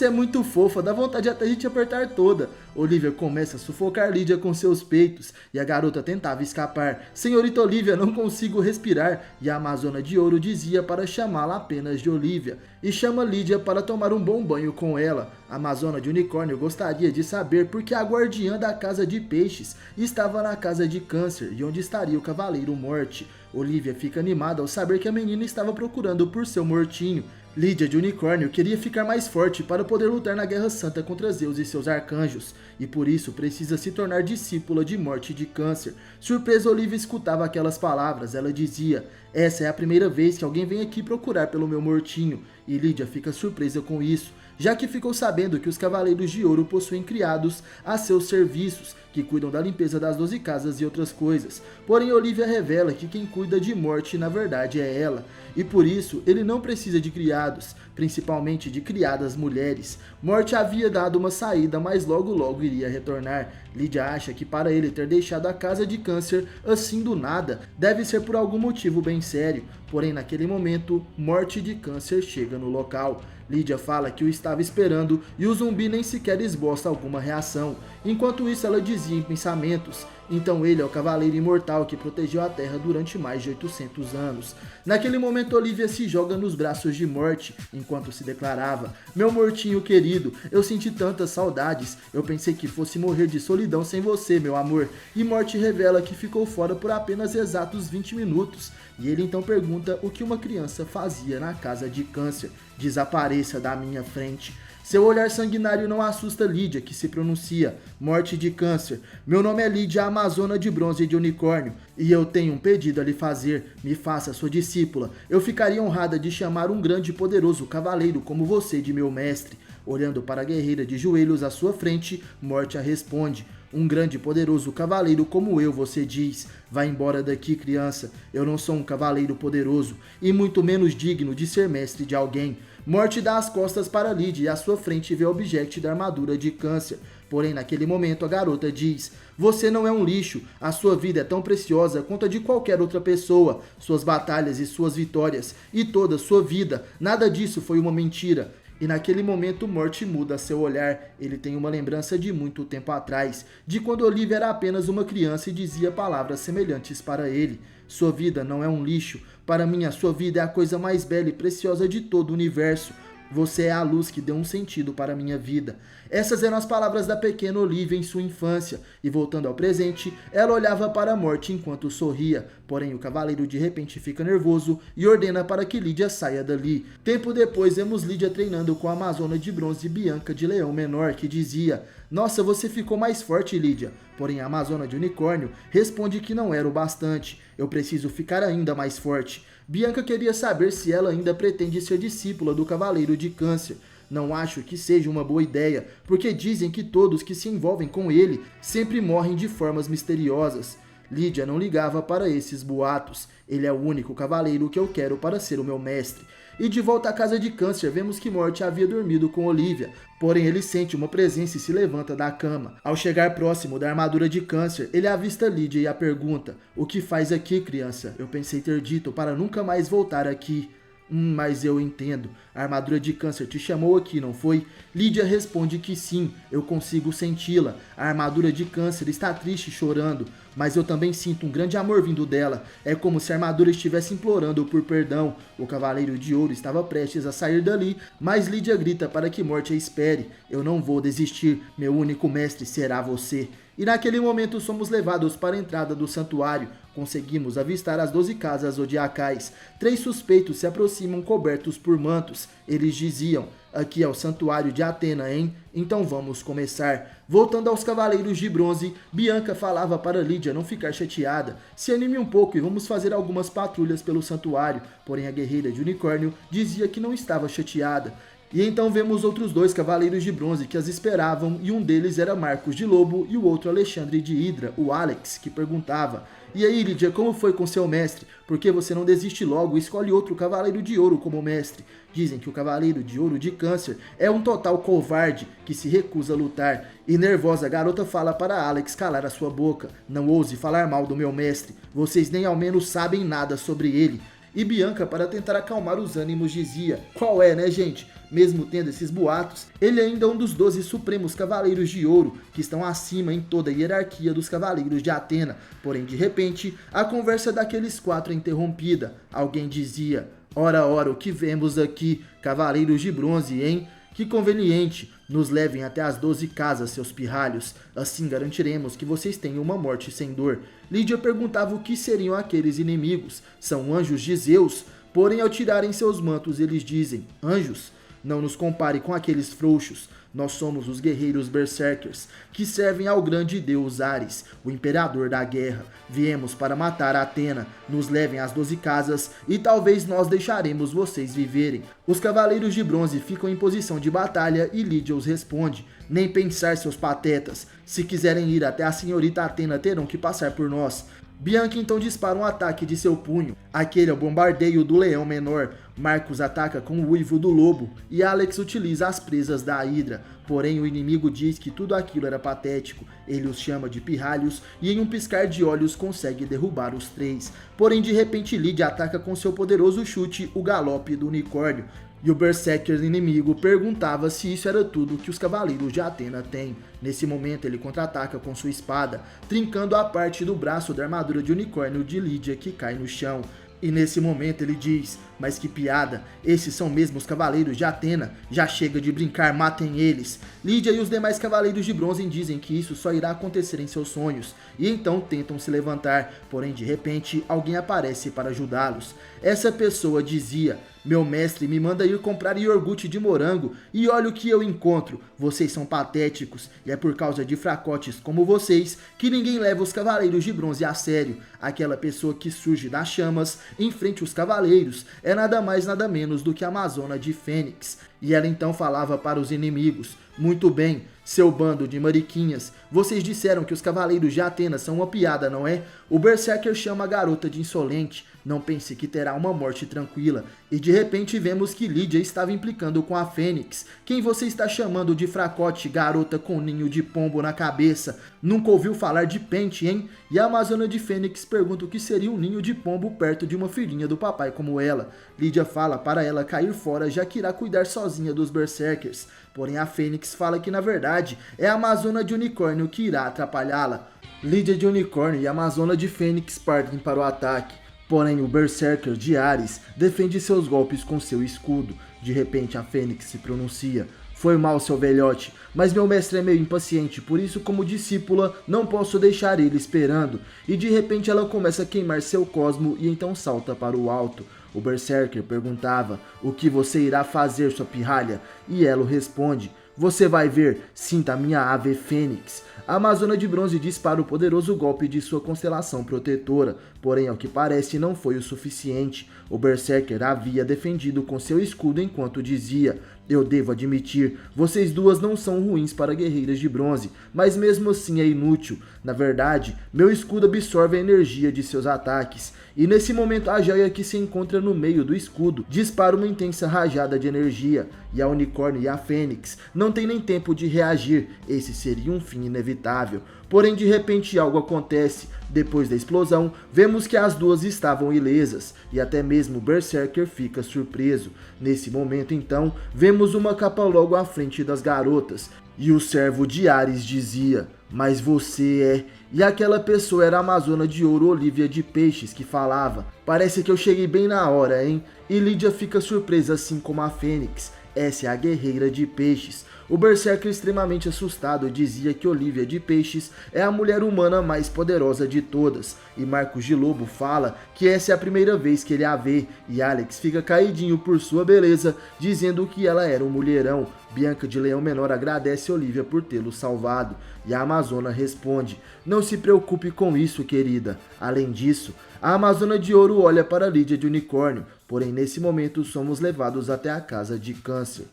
S2: é muito fofa, dá vontade até de te apertar toda. Olivia começa a sufocar Lídia com seus peitos e a garota tentava escapar. Senhorita Olivia, não consigo respirar. E a Amazona de Ouro dizia para chamá-la apenas de Olivia. E chama Lídia para tomar um bom banho com ela. A Amazona de Unicórnio gostaria de saber por que a guardiã da casa de Peixes estava na casa de Câncer e onde estaria o Cavaleiro Morte. Olivia fica animada ao saber que a menina estava procurando por seu mortinho. Lídia de Unicórnio queria ficar mais forte para poder lutar na Guerra Santa contra Zeus e seus arcanjos, e por isso precisa se tornar discípula de Morte de Câncer. Surpresa, Olivia escutava aquelas palavras. Ela dizia: Essa é a primeira vez que alguém vem aqui procurar pelo meu mortinho, e Lídia fica surpresa com isso, já que ficou sabendo que os Cavaleiros de Ouro possuem criados a seus serviços, que cuidam da limpeza das 12 casas e outras coisas. Porém, Olivia revela que quem cuida de Morte na verdade é ela, e por isso ele não precisa de criados, principalmente de criadas mulheres. Morte havia dado uma saída, mas logo iria retornar. Lídia acha que para ele ter deixado a casa de Câncer assim do nada, deve ser por algum motivo bem sério. Porém, naquele momento, Morte de Câncer chega no local. Lídia fala que o estava esperando e o zumbi nem sequer esboça alguma reação. Enquanto isso, ela dizia em pensamentos: então ele é o cavaleiro imortal que protegeu a Terra durante mais de 800 anos. Naquele momento, Olivia se joga nos braços de Morte, enquanto se declarava: meu mortinho querido, eu senti tantas saudades, eu pensei que fosse morrer de solidão sem você, meu amor. E Morte revela que ficou fora por apenas exatos 20 minutos. E ele então pergunta o que uma criança fazia na casa de Câncer. Desapareça da minha frente. Seu olhar sanguinário não assusta Lídia, que se pronuncia: Morte de Câncer. Meu nome é Lídia, Amazona de Bronze e de Unicórnio, e eu tenho um pedido a lhe fazer. Me faça sua discípula. Eu ficaria honrada de chamar um grande e poderoso cavaleiro como você de meu mestre. Olhando para a guerreira de joelhos à sua frente, Morte a responde: um grande e poderoso cavaleiro como eu, você diz. Vai embora daqui, criança. Eu não sou um cavaleiro poderoso, e muito menos digno de ser mestre de alguém. Morte dá as costas para Lídia e à sua frente vê o objeto da armadura de Câncer. Porém, naquele momento, a garota diz: você não é um lixo. A sua vida é tão preciosa quanto a de qualquer outra pessoa. Suas batalhas e suas vitórias, e toda sua vida, nada disso foi uma mentira. E naquele momento, Morte muda seu olhar. Ele tem uma lembrança de muito tempo atrás, de quando Olivia era apenas uma criança e dizia palavras semelhantes para ele. Sua vida não é um lixo. Para mim, a sua vida é a coisa mais bela e preciosa de todo o universo. Você é a luz que deu um sentido para a minha vida. Essas eram as palavras da pequena Olivia em sua infância, e voltando ao presente, ela olhava para a Morte enquanto sorria. Porém, o cavaleiro de repente fica nervoso e ordena para que Lídia saia dali. Tempo depois, vemos Lídia treinando com a Amazona de Bronze Bianca de Leão Menor, que dizia: nossa, você ficou mais forte, Lídia. Porém, a Amazona de Unicórnio responde que não era o bastante. Eu preciso ficar ainda mais forte. Bianca queria saber se ela ainda pretende ser discípula do Cavaleiro de Câncer. Não acho que seja uma boa ideia, porque dizem que todos que se envolvem com ele sempre morrem de formas misteriosas. Lídia não ligava para esses boatos. Ele é o único cavaleiro que eu quero para ser o meu mestre. E de volta à casa de Câncer, vemos que Morte havia dormido com Olivia. Porém, ele sente uma presença e se levanta da cama. Ao chegar próximo da armadura de Câncer, ele avista Lídia e a pergunta: o que faz aqui, criança? Eu pensei ter dito para nunca mais voltar aqui. Mas eu entendo. A armadura de Câncer te chamou aqui, não foi? Lídia responde que sim, eu consigo senti-la. A armadura de Câncer está triste e chorando, mas eu também sinto um grande amor vindo dela. É como se a armadura estivesse implorando por perdão. O Cavaleiro de Ouro estava prestes a sair dali, mas Lídia grita para que Morte a espere. Eu não vou desistir, meu único mestre será você. E naquele momento somos levados para a entrada do santuário. Conseguimos avistar as 12 casas zodiacais. 3 suspeitos se aproximam cobertos por mantos. Eles diziam: aqui é o santuário de Atena, hein? Então vamos começar. Voltando aos Cavaleiros de Bronze, Bianca falava para Lídia não ficar chateada. Se anime um pouco e vamos fazer algumas patrulhas pelo santuário. Porém, a guerreira de Unicórnio dizia que não estava chateada. E então vemos outros 2 Cavaleiros de Bronze que as esperavam, e um deles era Marcos de Lobo e o outro Alexandre de Hidra, o Alex, que perguntava: e aí, Lídia, como foi com seu mestre? Por que você não desiste logo e escolhe outro Cavaleiro de Ouro como mestre? Dizem que o Cavaleiro de Ouro de Câncer é um total covarde que se recusa a lutar. E nervosa, a garota fala para Alex calar a sua boca. Não ouse falar mal do meu mestre. Vocês nem ao menos sabem nada sobre ele. E Bianca, para tentar acalmar os ânimos, dizia: qual é, né, gente? Mesmo tendo esses boatos, ele ainda é um dos 12 supremos Cavaleiros de Ouro, que estão acima em toda a hierarquia dos Cavaleiros de Atena. Porém, de repente, a conversa daqueles 4 é interrompida. Alguém dizia: ora, o que vemos aqui? Cavaleiros de Bronze, hein? Que conveniente. Nos levem até as 12 casas, seus pirralhos. Assim garantiremos que vocês tenham uma morte sem dor. Lídia perguntava o que seriam aqueles inimigos. São anjos de Zeus? Porém, ao tirarem seus mantos, eles dizem: anjos? Não nos compare com aqueles frouxos. Nós somos os guerreiros Berserkers, que servem ao grande deus Ares, o imperador da guerra. Viemos para matar Athena, nos levem às 12 casas e talvez nós deixaremos vocês viverem. Os cavaleiros de bronze ficam em posição de batalha e Lídia os responde: nem pensar, seus patetas, se quiserem ir até a senhorita Athena terão que passar por nós. Bianca então dispara um ataque de seu punho. Aquele é o bombardeio do leão menor. Marcos ataca com o uivo do lobo e Alex utiliza as presas da Hidra. Porém o inimigo diz que tudo aquilo era patético. Ele os chama de pirralhos e em um piscar de olhos consegue derrubar os três. Porém de repente Lídia ataca com seu poderoso chute o galope do unicórnio. E o Berserker inimigo perguntava se isso era tudo que os cavaleiros de Athena têm. Nesse momento ele contra-ataca com sua espada, trincando a parte do braço da armadura de unicórnio de Lídia que cai no chão. E nesse momento ele diz: mas que piada, esses são mesmo os cavaleiros de Athena, já chega de brincar, matem eles. Lídia e os demais cavaleiros de bronze dizem que isso só irá acontecer em seus sonhos, e então tentam se levantar, porém de repente alguém aparece para ajudá-los. Essa pessoa dizia: meu mestre me manda ir comprar iogurte de morango e olha o que eu encontro, vocês são patéticos e é por causa de fracotes como vocês que ninguém leva os cavaleiros de bronze a sério. Aquela pessoa que surge das chamas em frente aos cavaleiros é nada mais nada menos do que a Amazona de Fênix. E ela então falava para os inimigos: muito bem, seu bando de mariquinhas, vocês disseram que os cavaleiros de Athena são uma piada, não é? O Berserker chama a garota de insolente, não pense que terá uma morte tranquila. E de repente vemos que Lídia estava implicando com a Fênix. Quem você está chamando de fracote, garota com ninho de pombo na cabeça? Nunca ouviu falar de pente, hein? E a Amazona de Fênix pergunta o que seria um ninho de pombo perto de uma filhinha do papai como ela. Lídia fala para ela cair fora, já que irá cuidar sozinha dos Berserkers. Porém a Fênix fala que na verdade é a Amazona de Unicórnio que irá atrapalhá-la. Lídia de Unicórnio e a Amazona de Fênix partem para o ataque. Porém o Berserker de Ares defende seus golpes com seu escudo. De repente a Fênix se pronuncia: foi mal, seu velhote, mas meu mestre é meio impaciente, por isso como discípula não posso deixar ele esperando. E de repente ela começa a queimar seu cosmo e então salta para o alto. O Berserker perguntava: o que você irá fazer, sua pirralha? E ela responde: você vai ver, sinta a minha ave fênix. A Amazona de Bronze dispara o poderoso golpe de sua constelação protetora, porém ao que parece não foi o suficiente. O Berserker havia defendido com seu escudo enquanto dizia: eu devo admitir, vocês duas não são ruins para guerreiras de bronze, mas mesmo assim é inútil. Na verdade, meu escudo absorve a energia de seus ataques. E nesse momento a joia que se encontra no meio do escudo dispara uma intensa rajada de energia. E a Unicórnio e a Fênix não tem nem tempo de reagir, esse seria um fim inevitável. Porém de repente algo acontece. Depois da explosão, vemos que as duas estavam ilesas, e até mesmo o Berserker fica surpreso. Nesse momento então, vemos uma capa logo à frente das garotas, e o servo de Ares dizia: mas você é... E aquela pessoa era a Amazona de Ouro Olivia de Peixes que falava: parece que eu cheguei bem na hora, hein? E Lídia fica surpresa assim como a Fênix. Essa é a guerreira de peixes. O Berserker, extremamente assustado, dizia que Olivia de Peixes é a mulher humana mais poderosa de todas. E Marcos de Lobo fala que essa é a primeira vez que ele a vê. E Alex fica caidinho por sua beleza, dizendo que ela era um mulherão. Bianca de Leão Menor agradece Olivia por tê-lo salvado. E a Amazona responde: não se preocupe com isso, querida. Além disso, a Amazona de Ouro olha para Lídia de Unicórnio. Porém, nesse momento, somos levados até a casa de Câncer.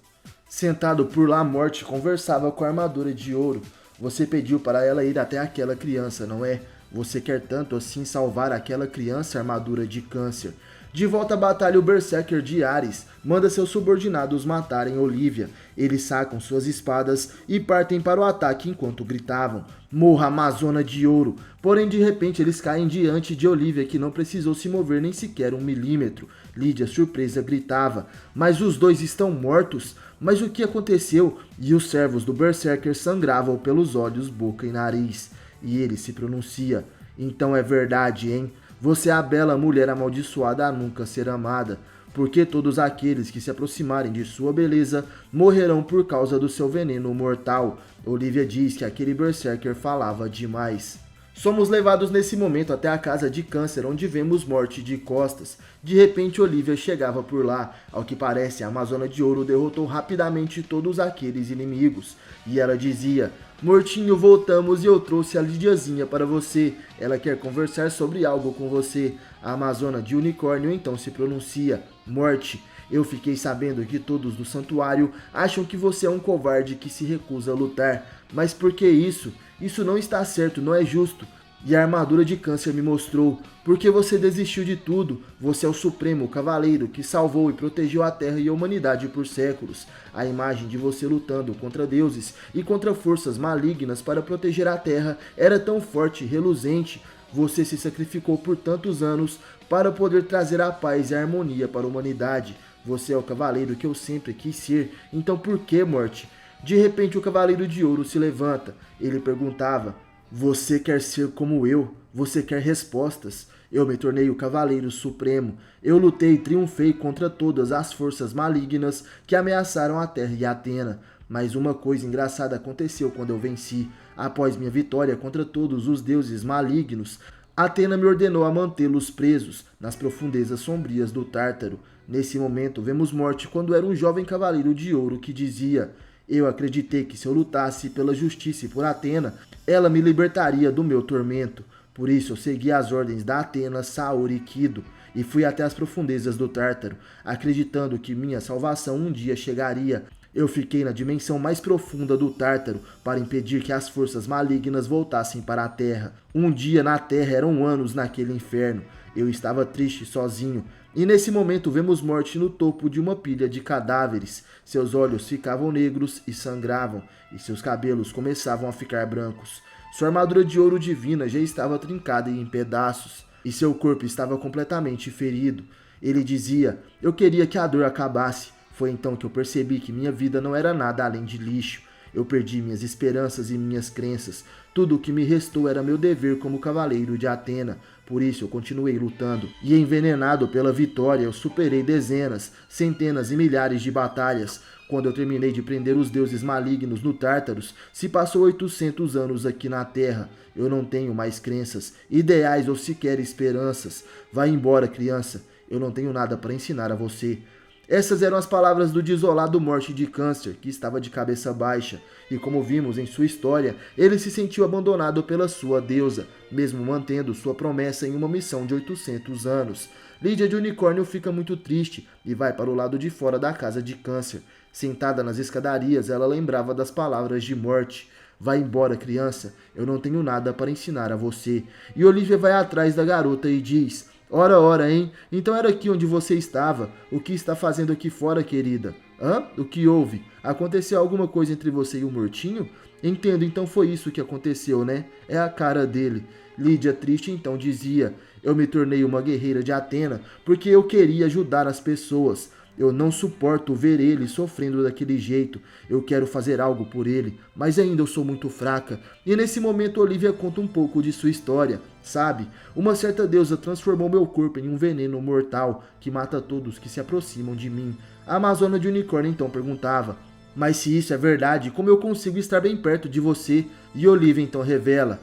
S2: Sentado por lá, Morte conversava com a armadura de ouro. Você pediu para ela ir até aquela criança, não é? Você quer tanto assim salvar aquela criança, armadura de Câncer? De volta à batalha, o Berserker de Ares manda seus subordinados matarem Olivia. Eles sacam suas espadas e partem para o ataque enquanto gritavam: morra, Amazona de Ouro! Porém, de repente, eles caem diante de Olivia, que não precisou se mover nem sequer 1 milímetro. Lídia, surpresa, gritava: mas os dois estão mortos? Mas o que aconteceu? E os servos do Berserker sangravam pelos olhos, boca e nariz. E ele se pronuncia: então é verdade, hein? Você é a bela mulher amaldiçoada a nunca ser amada, porque todos aqueles que se aproximarem de sua beleza morrerão por causa do seu veneno mortal. Olivia diz que aquele Berserker falava demais. Somos levados nesse momento até a casa de Câncer, onde vemos Morte de costas. De repente, Olivia chegava por lá. Ao que parece, a Amazona de Ouro derrotou rapidamente todos aqueles inimigos. E ela dizia: Mortinho, voltamos e eu trouxe a Lidiazinha para você. Ela quer conversar sobre algo com você. A Amazona de Unicórnio então se pronuncia: Morte. Eu fiquei sabendo que todos do santuário acham que você é um covarde que se recusa a lutar. Mas por que isso? Isso não está certo, não é justo. E a armadura de Câncer me mostrou. Porque você desistiu de tudo. Você é o supremo cavaleiro que salvou e protegeu a Terra e a humanidade por séculos. A imagem de você lutando contra deuses e contra forças malignas para proteger a Terra era tão forte e reluzente. Você se sacrificou por tantos anos para poder trazer a paz e a harmonia para a humanidade. Você é o cavaleiro que eu sempre quis ser. Então por que, Morte? De repente o Cavaleiro de Ouro se levanta. Ele perguntava: Você quer ser como eu? Você quer respostas? Eu me tornei o Cavaleiro Supremo. Eu lutei e triunfei contra todas as forças malignas que ameaçaram a Terra e a Atena. Mas uma coisa engraçada aconteceu quando eu venci. Após minha vitória contra todos os deuses malignos, Atena me ordenou a mantê-los presos nas profundezas sombrias do Tártaro. Nesse momento, vemos Morte quando era um jovem Cavaleiro de Ouro que dizia: Eu acreditei que se eu lutasse pela justiça e por Atena, ela me libertaria do meu tormento. Por isso eu segui as ordens da Atena Saori Kido e fui até as profundezas do Tártaro, acreditando que minha salvação um dia chegaria. Eu fiquei na dimensão mais profunda do Tártaro para impedir que as forças malignas voltassem para a Terra. Um dia na Terra eram anos naquele inferno. Eu estava triste sozinho. E nesse momento vemos Morte no topo de uma pilha de cadáveres. Seus olhos ficavam negros e sangravam, e seus cabelos começavam a ficar brancos. Sua armadura de ouro divina já estava trincada e em pedaços, e seu corpo estava completamente ferido. Ele dizia: Eu queria que a dor acabasse. Foi então que eu percebi que minha vida não era nada além de lixo. Eu perdi minhas esperanças e minhas crenças. Tudo o que me restou era meu dever como cavaleiro de Atena. Por isso eu continuei lutando. E envenenado pela vitória, eu superei dezenas, centenas e milhares de batalhas. Quando eu terminei de prender os deuses malignos no Tártaros, se passou 800 anos aqui na Terra. Eu não tenho mais crenças, ideais ou sequer esperanças. Vai embora, criança. Eu não tenho nada para ensinar a você. Essas eram as palavras do desolado Morte de Câncer, que estava de cabeça baixa, e como vimos em sua história, ele se sentiu abandonado pela sua deusa, mesmo mantendo sua promessa em uma missão de 800 anos. Lídia de Unicórnio fica muito triste e vai para o lado de fora da casa de Câncer. Sentada nas escadarias, ela lembrava das palavras de Morte. Vai embora, criança, eu não tenho nada para ensinar a você. E Olivia vai atrás da garota e diz: Ora, ora, hein? Então era aqui onde você estava. O que está fazendo aqui fora, querida? Hã? O que houve? Aconteceu alguma coisa entre você e o Mortinho? Entendo, então foi isso que aconteceu, né? É a cara dele. Lídia, triste, então dizia: Eu me tornei uma guerreira de Atena porque eu queria ajudar as pessoas. Eu não suporto ver ele sofrendo daquele jeito. Eu quero fazer algo por ele, mas ainda eu sou muito fraca. E nesse momento Olivia conta um pouco de sua história. Sabe, uma certa deusa transformou meu corpo em um veneno mortal que mata todos que se aproximam de mim. A Amazona de Unicórnio então perguntava: Mas se isso é verdade, como eu consigo estar bem perto de você? E Olivia então revela: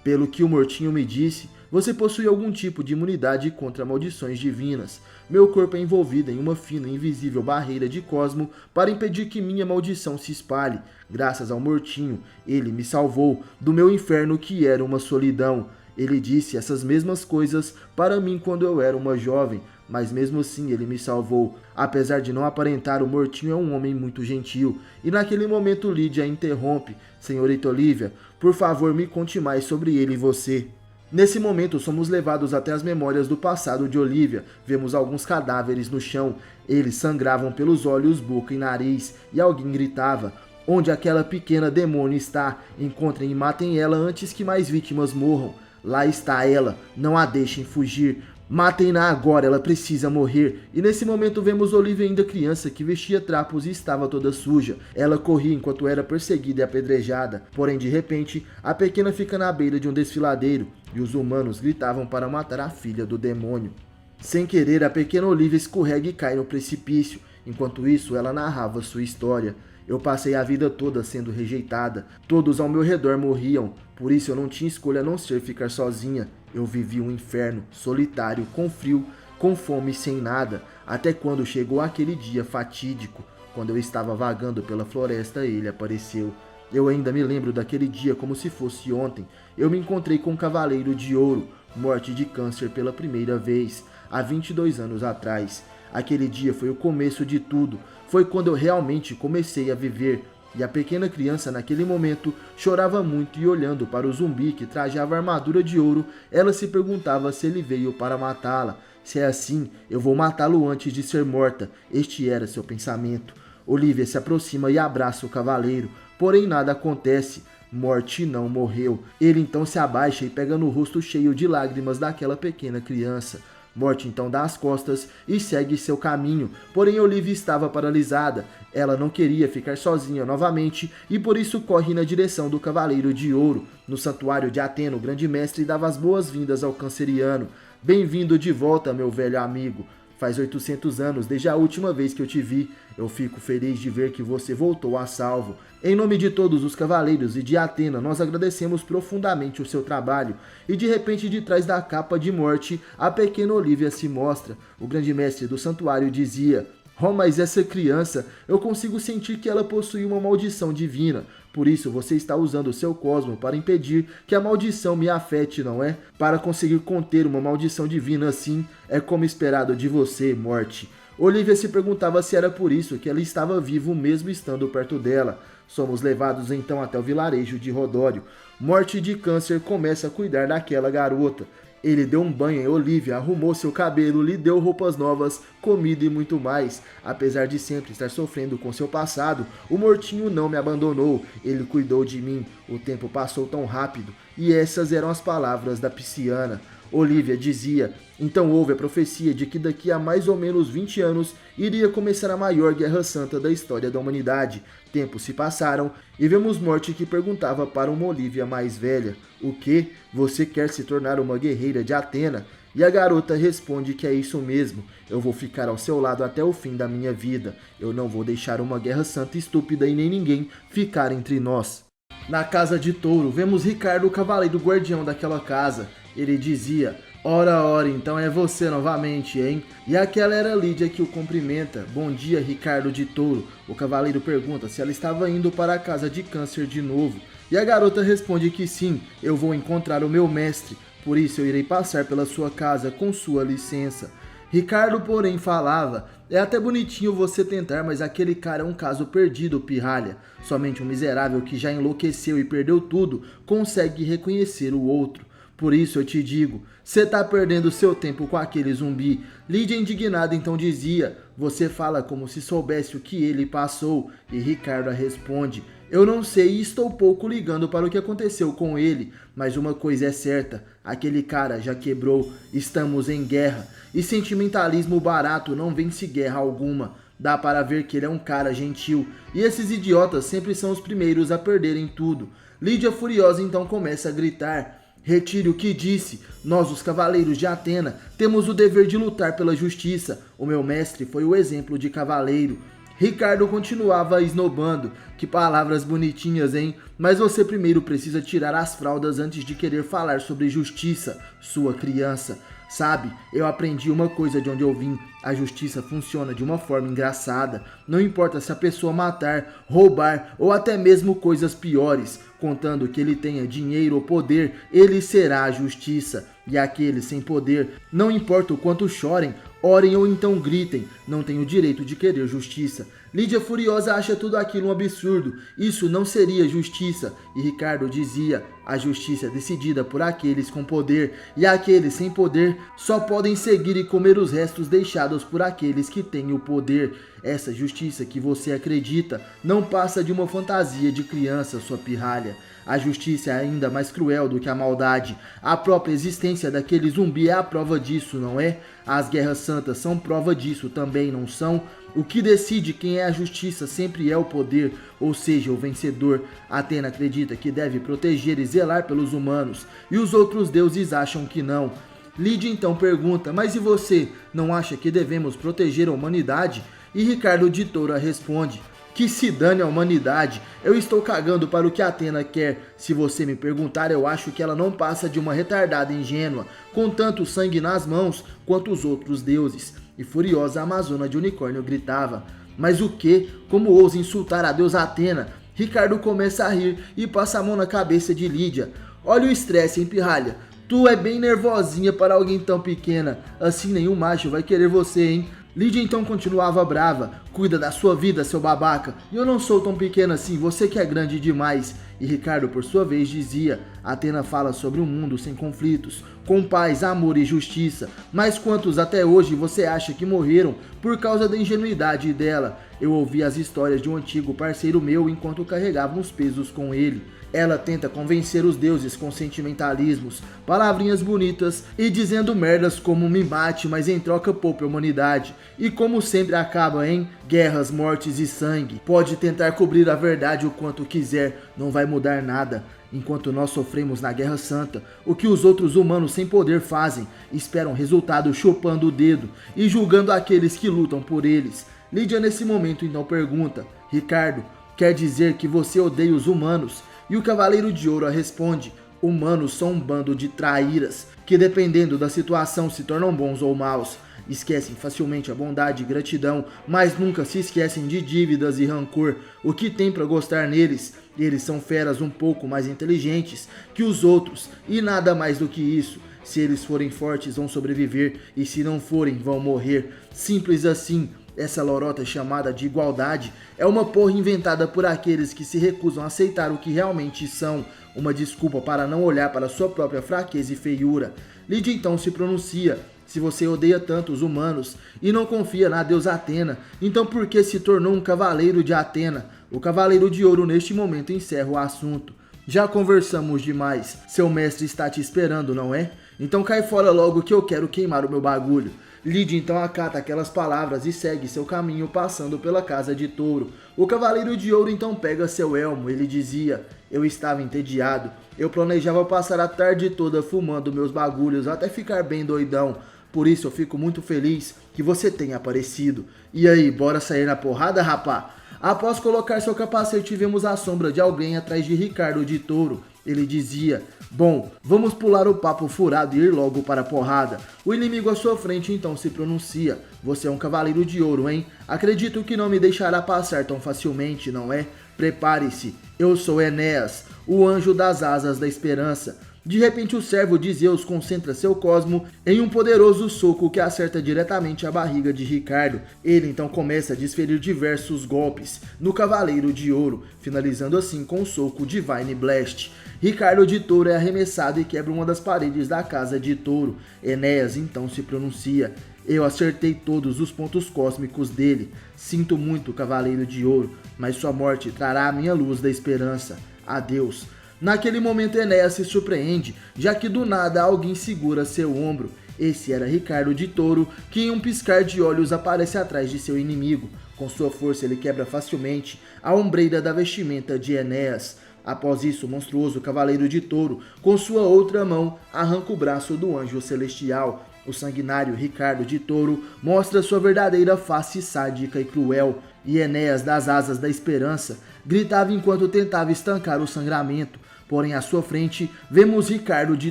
S2: Pelo que o Mortinho me disse, você possui algum tipo de imunidade contra maldições divinas. Meu corpo é envolvido em uma fina e invisível barreira de cosmo para impedir que minha maldição se espalhe. Graças ao Mortinho, ele me salvou do meu inferno que era uma solidão. Ele disse essas mesmas coisas para mim quando eu era uma jovem, mas mesmo assim ele me salvou. Apesar de não aparentar, o Mortinho é um homem muito gentil. E naquele momento Lídia interrompe: Senhorita Olivia, por favor me conte mais sobre ele e você. Nesse momento, somos levados até as memórias do passado de Olivia. Vemos alguns cadáveres no chão. Eles sangravam pelos olhos, boca e nariz. E alguém gritava: Onde aquela pequena demônio está? Encontrem e matem ela antes que mais vítimas morram. Lá está ela. Não a deixem fugir. Matem-na agora, ela precisa morrer. E nesse momento vemos Olivia ainda criança, que vestia trapos e estava toda suja. Ela corria enquanto era perseguida e apedrejada. Porém, de repente, a pequena fica na beira de um desfiladeiro e os humanos gritavam para matar a filha do demônio. Sem querer, a pequena Olivia escorrega e cai no precipício. Enquanto isso, ela narrava sua história. Eu passei a vida toda sendo rejeitada. Todos ao meu redor morriam, Por isso eu não tinha escolha a não ser ficar sozinha. Eu vivi um inferno, solitário, com frio, com fome e sem nada, até quando chegou aquele dia fatídico. Quando eu estava vagando pela floresta, ele apareceu. Eu ainda me lembro daquele dia como se fosse ontem. Eu me encontrei com um cavaleiro de ouro, morte de câncer pela primeira vez, há 22 anos atrás. Aquele dia foi o começo de tudo. Foi quando eu realmente comecei a viver. E a pequena criança naquele momento chorava muito e olhando para o zumbi que trajava armadura de ouro, ela se perguntava se ele veio para matá-la. Se é assim, eu vou matá-lo antes de ser morta. Este era seu pensamento. Olivia se aproxima e abraça o cavaleiro, porém nada acontece. Morte não morreu. Ele então se abaixa e pega no rosto cheio de lágrimas daquela pequena criança. Morte então dá as costas e segue seu caminho, porém Olivia estava paralisada. Ela não queria ficar sozinha novamente e por isso corre na direção do Cavaleiro de Ouro. No santuário de Atena, o grande mestre dava as boas-vindas ao canceriano. Bem-vindo de volta, meu velho amigo. Faz 800 anos desde a última vez que eu te vi. Eu fico feliz de ver que você voltou a salvo. Em nome de todos os cavaleiros e de Atena, nós agradecemos profundamente o seu trabalho. E de repente, de trás da capa de morte, a pequena Olivia se mostra. O grande mestre do santuário dizia: "Oh, mas essa criança, eu consigo sentir que ela possui uma maldição divina. Por isso você está usando o seu cosmo para impedir que a maldição me afete, não é? Para conseguir conter uma maldição divina assim, é como esperado de você, morte." Olivia se perguntava se era por isso que ela estava viva mesmo estando perto dela. Somos levados então até o vilarejo de Rodório. Morte de câncer começa a cuidar daquela garota. Ele deu um banho em Olivia, arrumou seu cabelo, lhe deu roupas novas, comida e muito mais. Apesar de sempre estar sofrendo com seu passado, o mortinho não me abandonou. Ele cuidou de mim. O tempo passou tão rápido. E essas eram as palavras da Pisciana. Olivia dizia: então houve a profecia de que daqui a mais ou menos 20 anos iria começar a maior guerra santa da história da humanidade. Tempos se passaram e vemos Morte que perguntava para uma Olivia mais velha: o que? Você quer se tornar uma guerreira de Atena? E a garota responde que é isso mesmo. Eu vou ficar ao seu lado até o fim da minha vida. Eu não vou deixar uma guerra santa estúpida e nem ninguém ficar entre nós. Na casa de Touro, vemos Ricardo, o cavaleiro guardião daquela casa. Ele dizia: ora, ora, então é você novamente, hein? E aquela era Lídia que o cumprimenta. Bom dia, Ricardo de Touro. O cavaleiro pergunta se ela estava indo para a casa de câncer de novo. E a garota responde que sim, eu vou encontrar o meu mestre. Por isso eu irei passar pela sua casa com sua licença. Ricardo, porém, falava: é até bonitinho você tentar, mas aquele cara é um caso perdido, pirralha. Somente um miserável que já enlouqueceu e perdeu tudo consegue reconhecer o outro. Por isso eu te digo, você tá perdendo seu tempo com aquele zumbi. Lídia indignada então dizia: você fala como se soubesse o que ele passou. E Ricardo responde: eu não sei e estou pouco ligando para o que aconteceu com ele, mas uma coisa é certa, aquele cara já quebrou, estamos em guerra, e sentimentalismo barato não vence guerra alguma. Dá para ver que ele é um cara gentil, e esses idiotas sempre são os primeiros a perderem tudo. Lídia furiosa então começa a gritar: retire o que disse. Nós, os cavaleiros de Atena, temos o dever de lutar pela justiça. O meu mestre foi o exemplo de cavaleiro. Ricardo continuava esnobando. Que palavras bonitinhas, hein? Mas você primeiro precisa tirar as fraldas antes de querer falar sobre justiça, sua criança. Sabe, eu aprendi uma coisa de onde eu vim. A justiça funciona de uma forma engraçada. Não importa se a pessoa matar, roubar ou até mesmo coisas piores. Contando que ele tenha dinheiro ou poder, ele será a justiça. E aqueles sem poder, não importa o quanto chorem, orem ou então gritem, não têm o direito de querer justiça. Lídia furiosa acha tudo aquilo um absurdo. Isso não seria justiça. E Ricardo dizia: a justiça é decidida por aqueles com poder, e aqueles sem poder só podem seguir e comer os restos deixados por aqueles que têm o poder. Essa justiça que você acredita não passa de uma fantasia de criança, sua pirralha. A justiça é ainda mais cruel do que a maldade. A própria existência daquele zumbi é a prova disso, não é? As guerras santas são prova disso também, não são? O que decide quem é a justiça sempre é o poder, ou seja, o vencedor. Atena acredita que deve proteger e zelar pelos humanos, e os outros deuses acham que não. Lídia então pergunta: mas e você? Não acha que devemos proteger a humanidade? E Ricardo de Touro responde: Que se dane a humanidade, eu estou cagando para o que Atena quer. Se você me perguntar, eu acho que ela não passa de uma retardada ingênua, com tanto sangue nas mãos quanto os outros deuses. E furiosa a amazona de unicórnio gritava: mas o que? Como ousa insultar a deusa Atena? Ricardo começa a rir e passa a mão na cabeça de Lídia. Olha o estresse, hein, pirralha? Tu é bem nervosinha para alguém tão pequena. Assim nenhum macho vai querer você, hein? Lídia então continuava brava. Cuida da sua vida, seu babaca. Eu não sou tão pequena assim, você que é grande demais. E Ricardo, por sua vez, dizia: Atena fala sobre um mundo sem conflitos, com paz, amor e justiça. Mas quantos até hoje você acha que morreram por causa da ingenuidade dela? Eu ouvi as histórias de um antigo parceiro meu enquanto carregava uns pesos com ele. Ela tenta convencer os deuses com sentimentalismos, palavrinhas bonitas e dizendo merdas como me mate, mas em troca poupe a humanidade. E como sempre acaba em guerras, mortes e sangue. Pode tentar cobrir a verdade o quanto quiser, não vai mudar nada. Enquanto nós sofremos na Guerra Santa, o que os outros humanos sem poder fazem? Esperam resultado chupando o dedo e julgando aqueles que lutam por eles. Lídia nesse momento então pergunta: Ricardo, quer dizer que você odeia os humanos? E o Cavaleiro de Ouro responde: humanos são um bando de traíras, que dependendo da situação se tornam bons ou maus. Esquecem facilmente a bondade e gratidão, mas nunca se esquecem de dívidas e rancor. O que tem para gostar neles? Eles são feras um pouco mais inteligentes que os outros, e nada mais do que isso. Se eles forem fortes vão sobreviver, e se não forem vão morrer. Simples assim. Essa lorota chamada de igualdade é uma porra inventada por aqueles que se recusam a aceitar o que realmente são, uma desculpa para não olhar para sua própria fraqueza e feiura. Lídia então se pronuncia: se você odeia tanto os humanos e não confia na deusa Atena, então por que se tornou um cavaleiro de Atena? O Cavaleiro de Ouro neste momento encerra o assunto. Já conversamos demais, seu mestre está te esperando, não é? Então cai fora logo que eu quero queimar o meu bagulho. Lídia então acata aquelas palavras e segue seu caminho passando pela casa de Touro. O Cavaleiro de Ouro então pega seu elmo, ele dizia: eu estava entediado, eu planejava passar a tarde toda fumando meus bagulhos até ficar bem doidão. Por isso eu fico muito feliz que você tenha aparecido. E aí, bora sair na porrada, rapá? Após colocar seu capacete, vemos a sombra de alguém atrás de Ricardo de Touro. Ele dizia: bom, vamos pular o papo furado e ir logo para a porrada. O inimigo à sua frente então se pronuncia: você é um cavaleiro de ouro, hein? Acredito que não me deixará passar tão facilmente, não é? Prepare-se, eu sou Enéas, o anjo das asas da esperança. De repente o servo de Zeus concentra seu cosmo em um poderoso soco que acerta diretamente a barriga de Ricardo. Ele então começa a desferir diversos golpes no Cavaleiro de Ouro, finalizando assim com o soco Divine Blast. Ricardo de Touro é arremessado e quebra uma das paredes da casa de Touro. Enéas então se pronuncia: eu acertei todos os pontos cósmicos dele. Sinto muito, Cavaleiro de Ouro, mas sua morte trará a minha luz da esperança. Adeus. Naquele momento Enéas se surpreende, já que do nada alguém segura seu ombro. Esse era Ricardo de Touro, que em um piscar de olhos aparece atrás de seu inimigo. Com sua força ele quebra facilmente a ombreira da vestimenta de Enéas. Após isso, o monstruoso Cavaleiro de Touro, com sua outra mão, arranca o braço do anjo celestial. O sanguinário Ricardo de Touro mostra sua verdadeira face sádica e cruel, e Enéas das asas da esperança gritava enquanto tentava estancar o sangramento. Porém, à sua frente, vemos Ricardo de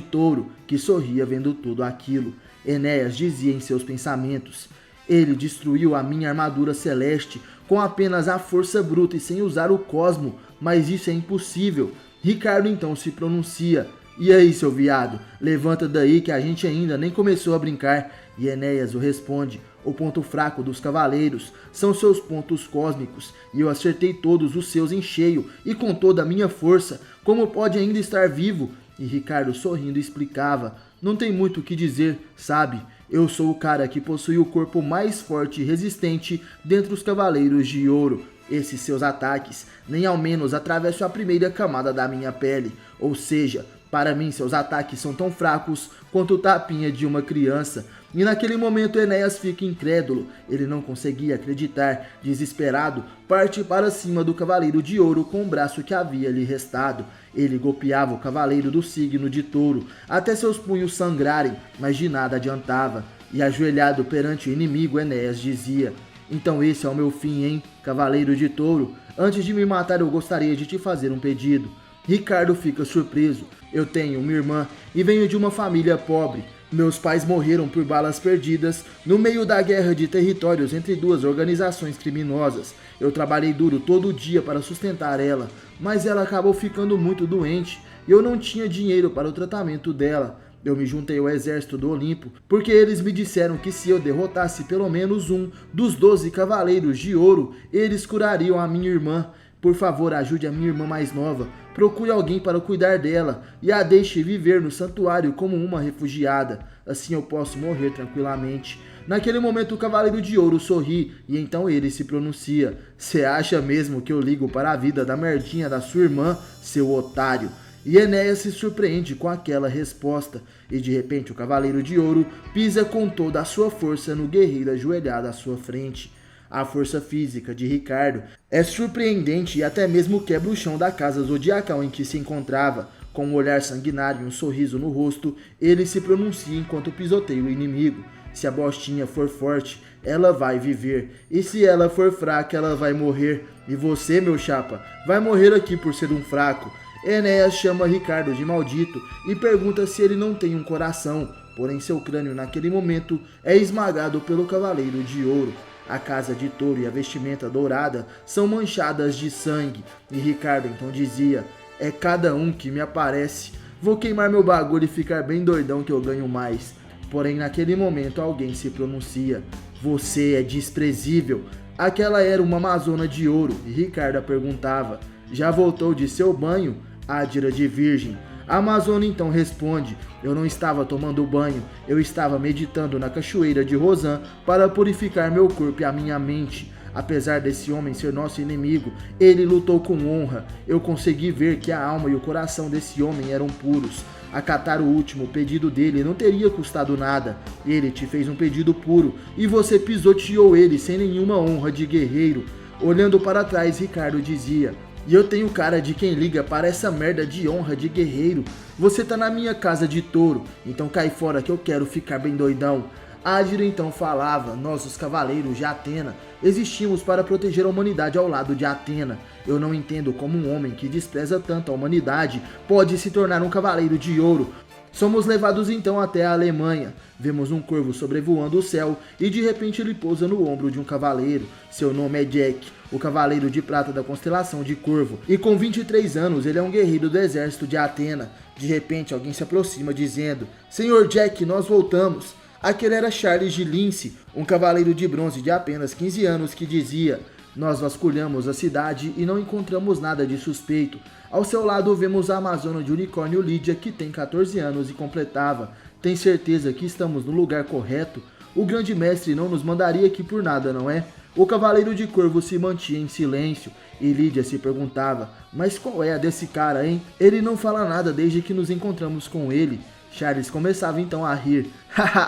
S2: Touro, que sorria vendo tudo aquilo. Enéas dizia em seus pensamentos: ele destruiu a minha armadura celeste com apenas a força bruta e sem usar o cosmo, mas isso é impossível. Ricardo então se pronuncia: e aí, seu viado, levanta daí que a gente ainda nem começou a brincar. E Enéas o responde: o ponto fraco dos cavaleiros são seus pontos cósmicos, e eu acertei todos os seus em cheio e com toda a minha força. Como pode ainda estar vivo? E Ricardo sorrindo explicava: não tem muito o que dizer, sabe? Eu sou o cara que possui o corpo mais forte e resistente dentre os cavaleiros de ouro. Esses seus ataques nem ao menos atravessam a primeira camada da minha pele, ou seja, para mim seus ataques são tão fracos quanto o tapinha de uma criança. E naquele momento Enéas fica incrédulo, ele não conseguia acreditar. Desesperado, parte para cima do Cavaleiro de Ouro com o braço que havia lhe restado. Ele golpeava o Cavaleiro do signo de Touro, até seus punhos sangrarem, mas de nada adiantava. E ajoelhado perante o inimigo, Enéas dizia: Então esse é o meu fim, hein, Cavaleiro de Touro? Antes de me matar, eu gostaria de te fazer um pedido. Ricardo fica surpreso. Eu tenho uma irmã e venho de uma família pobre. Meus pais morreram por balas perdidas no meio da guerra de territórios entre duas organizações criminosas. Eu trabalhei duro todo dia para sustentar ela, mas ela acabou ficando muito doente e eu não tinha dinheiro para o tratamento dela. Eu me juntei ao exército do Olimpo, porque eles me disseram que se eu derrotasse pelo menos um dos 12 Cavaleiros de Ouro, eles curariam a minha irmã. Por favor, ajude a minha irmã mais nova. Procure alguém para cuidar dela e a deixe viver no santuário como uma refugiada. Assim eu posso morrer tranquilamente. Naquele momento o Cavaleiro de Ouro sorri e então ele se pronuncia. Cê acha mesmo que eu ligo para a vida da merdinha da sua irmã, seu otário? E Enéas se surpreende com aquela resposta, e de repente o Cavaleiro de Ouro pisa com toda a sua força no guerreiro ajoelhado à sua frente. A força física de Ricardo é surpreendente e até mesmo quebra o chão da casa zodiacal em que se encontrava. Com um olhar sanguinário e um sorriso no rosto, ele se pronuncia enquanto pisoteia o inimigo. Se a bostinha for forte, ela vai viver, e se ela for fraca, ela vai morrer. E você, meu chapa, vai morrer aqui por ser um fraco. Enéas chama Ricardo de maldito e pergunta se ele não tem um coração, porém seu crânio naquele momento é esmagado pelo Cavaleiro de Ouro. A casa de touro e a vestimenta dourada são manchadas de sangue, e Ricardo então dizia: é cada um que me aparece, vou queimar meu bagulho e ficar bem doidão que eu ganho mais. Porém naquele momento alguém se pronuncia: você é desprezível. Aquela era uma amazona de ouro, e Ricardo a perguntava: já voltou de seu banho, Ádira de Virgem? A Amazona então responde: eu não estava tomando banho, eu estava meditando na cachoeira de Rosan para purificar meu corpo e a minha mente. Apesar desse homem ser nosso inimigo, ele lutou com honra. Eu consegui ver que a alma e o coração desse homem eram puros. Acatar o último pedido dele não teria custado nada. Ele te fez um pedido puro e você pisoteou ele sem nenhuma honra de guerreiro. Olhando para trás, Ricardo dizia: e eu tenho cara de quem liga para essa merda de honra de guerreiro. Você tá na minha casa de touro, então cai fora que eu quero ficar bem doidão. Ádira então falava: nós os cavaleiros de Atena existimos para proteger a humanidade ao lado de Atena. Eu não entendo como um homem que despreza tanto a humanidade pode se tornar um cavaleiro de ouro. Somos levados então até a Alemanha. Vemos um corvo sobrevoando o céu e de repente ele pousa no ombro de um cavaleiro. Seu nome é Jack, o cavaleiro de prata da constelação de Corvo. E com 23 anos ele é um guerreiro do exército de Atena. De repente alguém se aproxima dizendo: Senhor Jack, nós voltamos. Aquele era Charles de Lince, um cavaleiro de bronze de apenas 15 anos que dizia: nós vasculhamos a cidade e não encontramos nada de suspeito. Ao seu lado vemos a amazona de unicórnio Lídia, que tem 14 anos e completava: tem certeza que estamos no lugar correto? O grande mestre não nos mandaria aqui por nada, não é? O cavaleiro de Corvo se mantinha em silêncio e Lídia se perguntava: mas qual é a desse cara, hein? Ele não fala nada desde que nos encontramos com ele. Charles começava então a rir.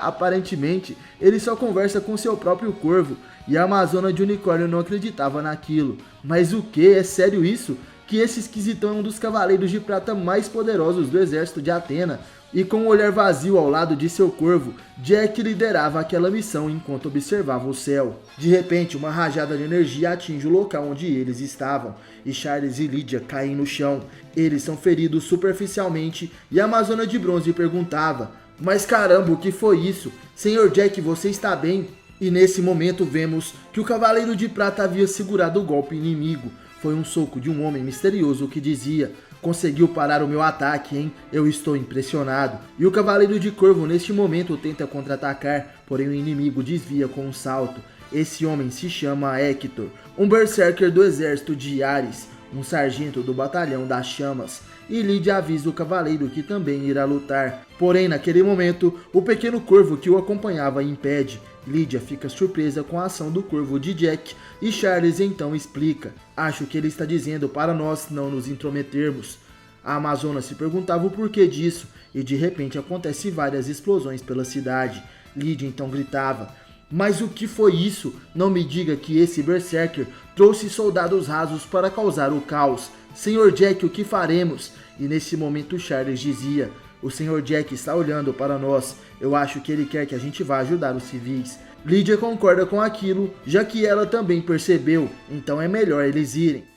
S2: Aparentemente, ele só conversa com seu próprio corvo, e a amazona de unicórnio não acreditava naquilo. Mas o que? É sério isso? Que esse esquisitão é um dos cavaleiros de prata mais poderosos do exército de Atena. E com um olhar vazio ao lado de seu corvo, Jack liderava aquela missão enquanto observava o céu. De repente, uma rajada de energia atinge o local onde eles estavam, e Charles e Lídia caem no chão. Eles são feridos superficialmente, e a amazona de bronze perguntava: mas caramba, o que foi isso? Senhor Jack, você está bem? E nesse momento vemos que o cavaleiro de prata havia segurado o golpe inimigo. Foi um soco de um homem misterioso que dizia: conseguiu parar o meu ataque, hein? Eu estou impressionado. E o cavaleiro de Corvo neste momento tenta contra-atacar, porém o inimigo desvia com um salto. Esse homem se chama Hector, um berserker do exército de Ares, um sargento do batalhão das chamas. E Lídia avisa o cavaleiro que também irá lutar. Porém, naquele momento, o pequeno corvo que o acompanhava impede. Lídia fica surpresa com a ação do corvo de Jack e Charles então explica: acho que ele está dizendo para nós não nos intrometermos. A amazona se perguntava o porquê disso e de repente acontecem várias explosões pela cidade. Lídia então gritava: mas o que foi isso? Não me diga que esse berserker trouxe soldados rasos para causar o caos. Senhor Jack, o que faremos? E nesse momento Charles dizia: o Sr. Jack está olhando para nós. Eu acho que ele quer que a gente vá ajudar os civis. Lídia concorda com aquilo, já que ela também percebeu, então é melhor eles irem.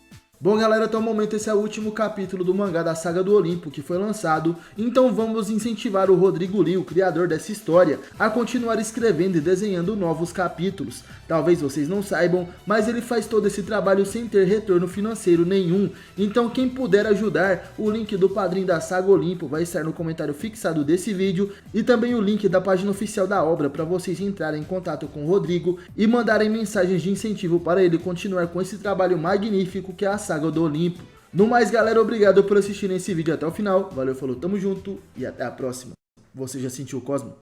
S2: Bom galera, até o momento esse é o último capítulo do mangá da Saga do Olimpo que foi lançado, então vamos incentivar o Rodrigo Lee, o criador dessa história, a continuar escrevendo e desenhando novos capítulos. Talvez vocês não saibam, mas ele faz todo esse trabalho sem ter retorno financeiro nenhum, então quem puder ajudar, o link do padrinho da Saga Olimpo vai estar no comentário fixado desse vídeo e também o link da página oficial da obra para vocês entrarem em contato com o Rodrigo e mandarem mensagens de incentivo para ele continuar com esse trabalho magnífico que é a Saga do Olimpo. No mais galera, obrigado por assistirem esse vídeo até o final, valeu, falou, tamo junto e até a próxima. Você já sentiu o Cosmo?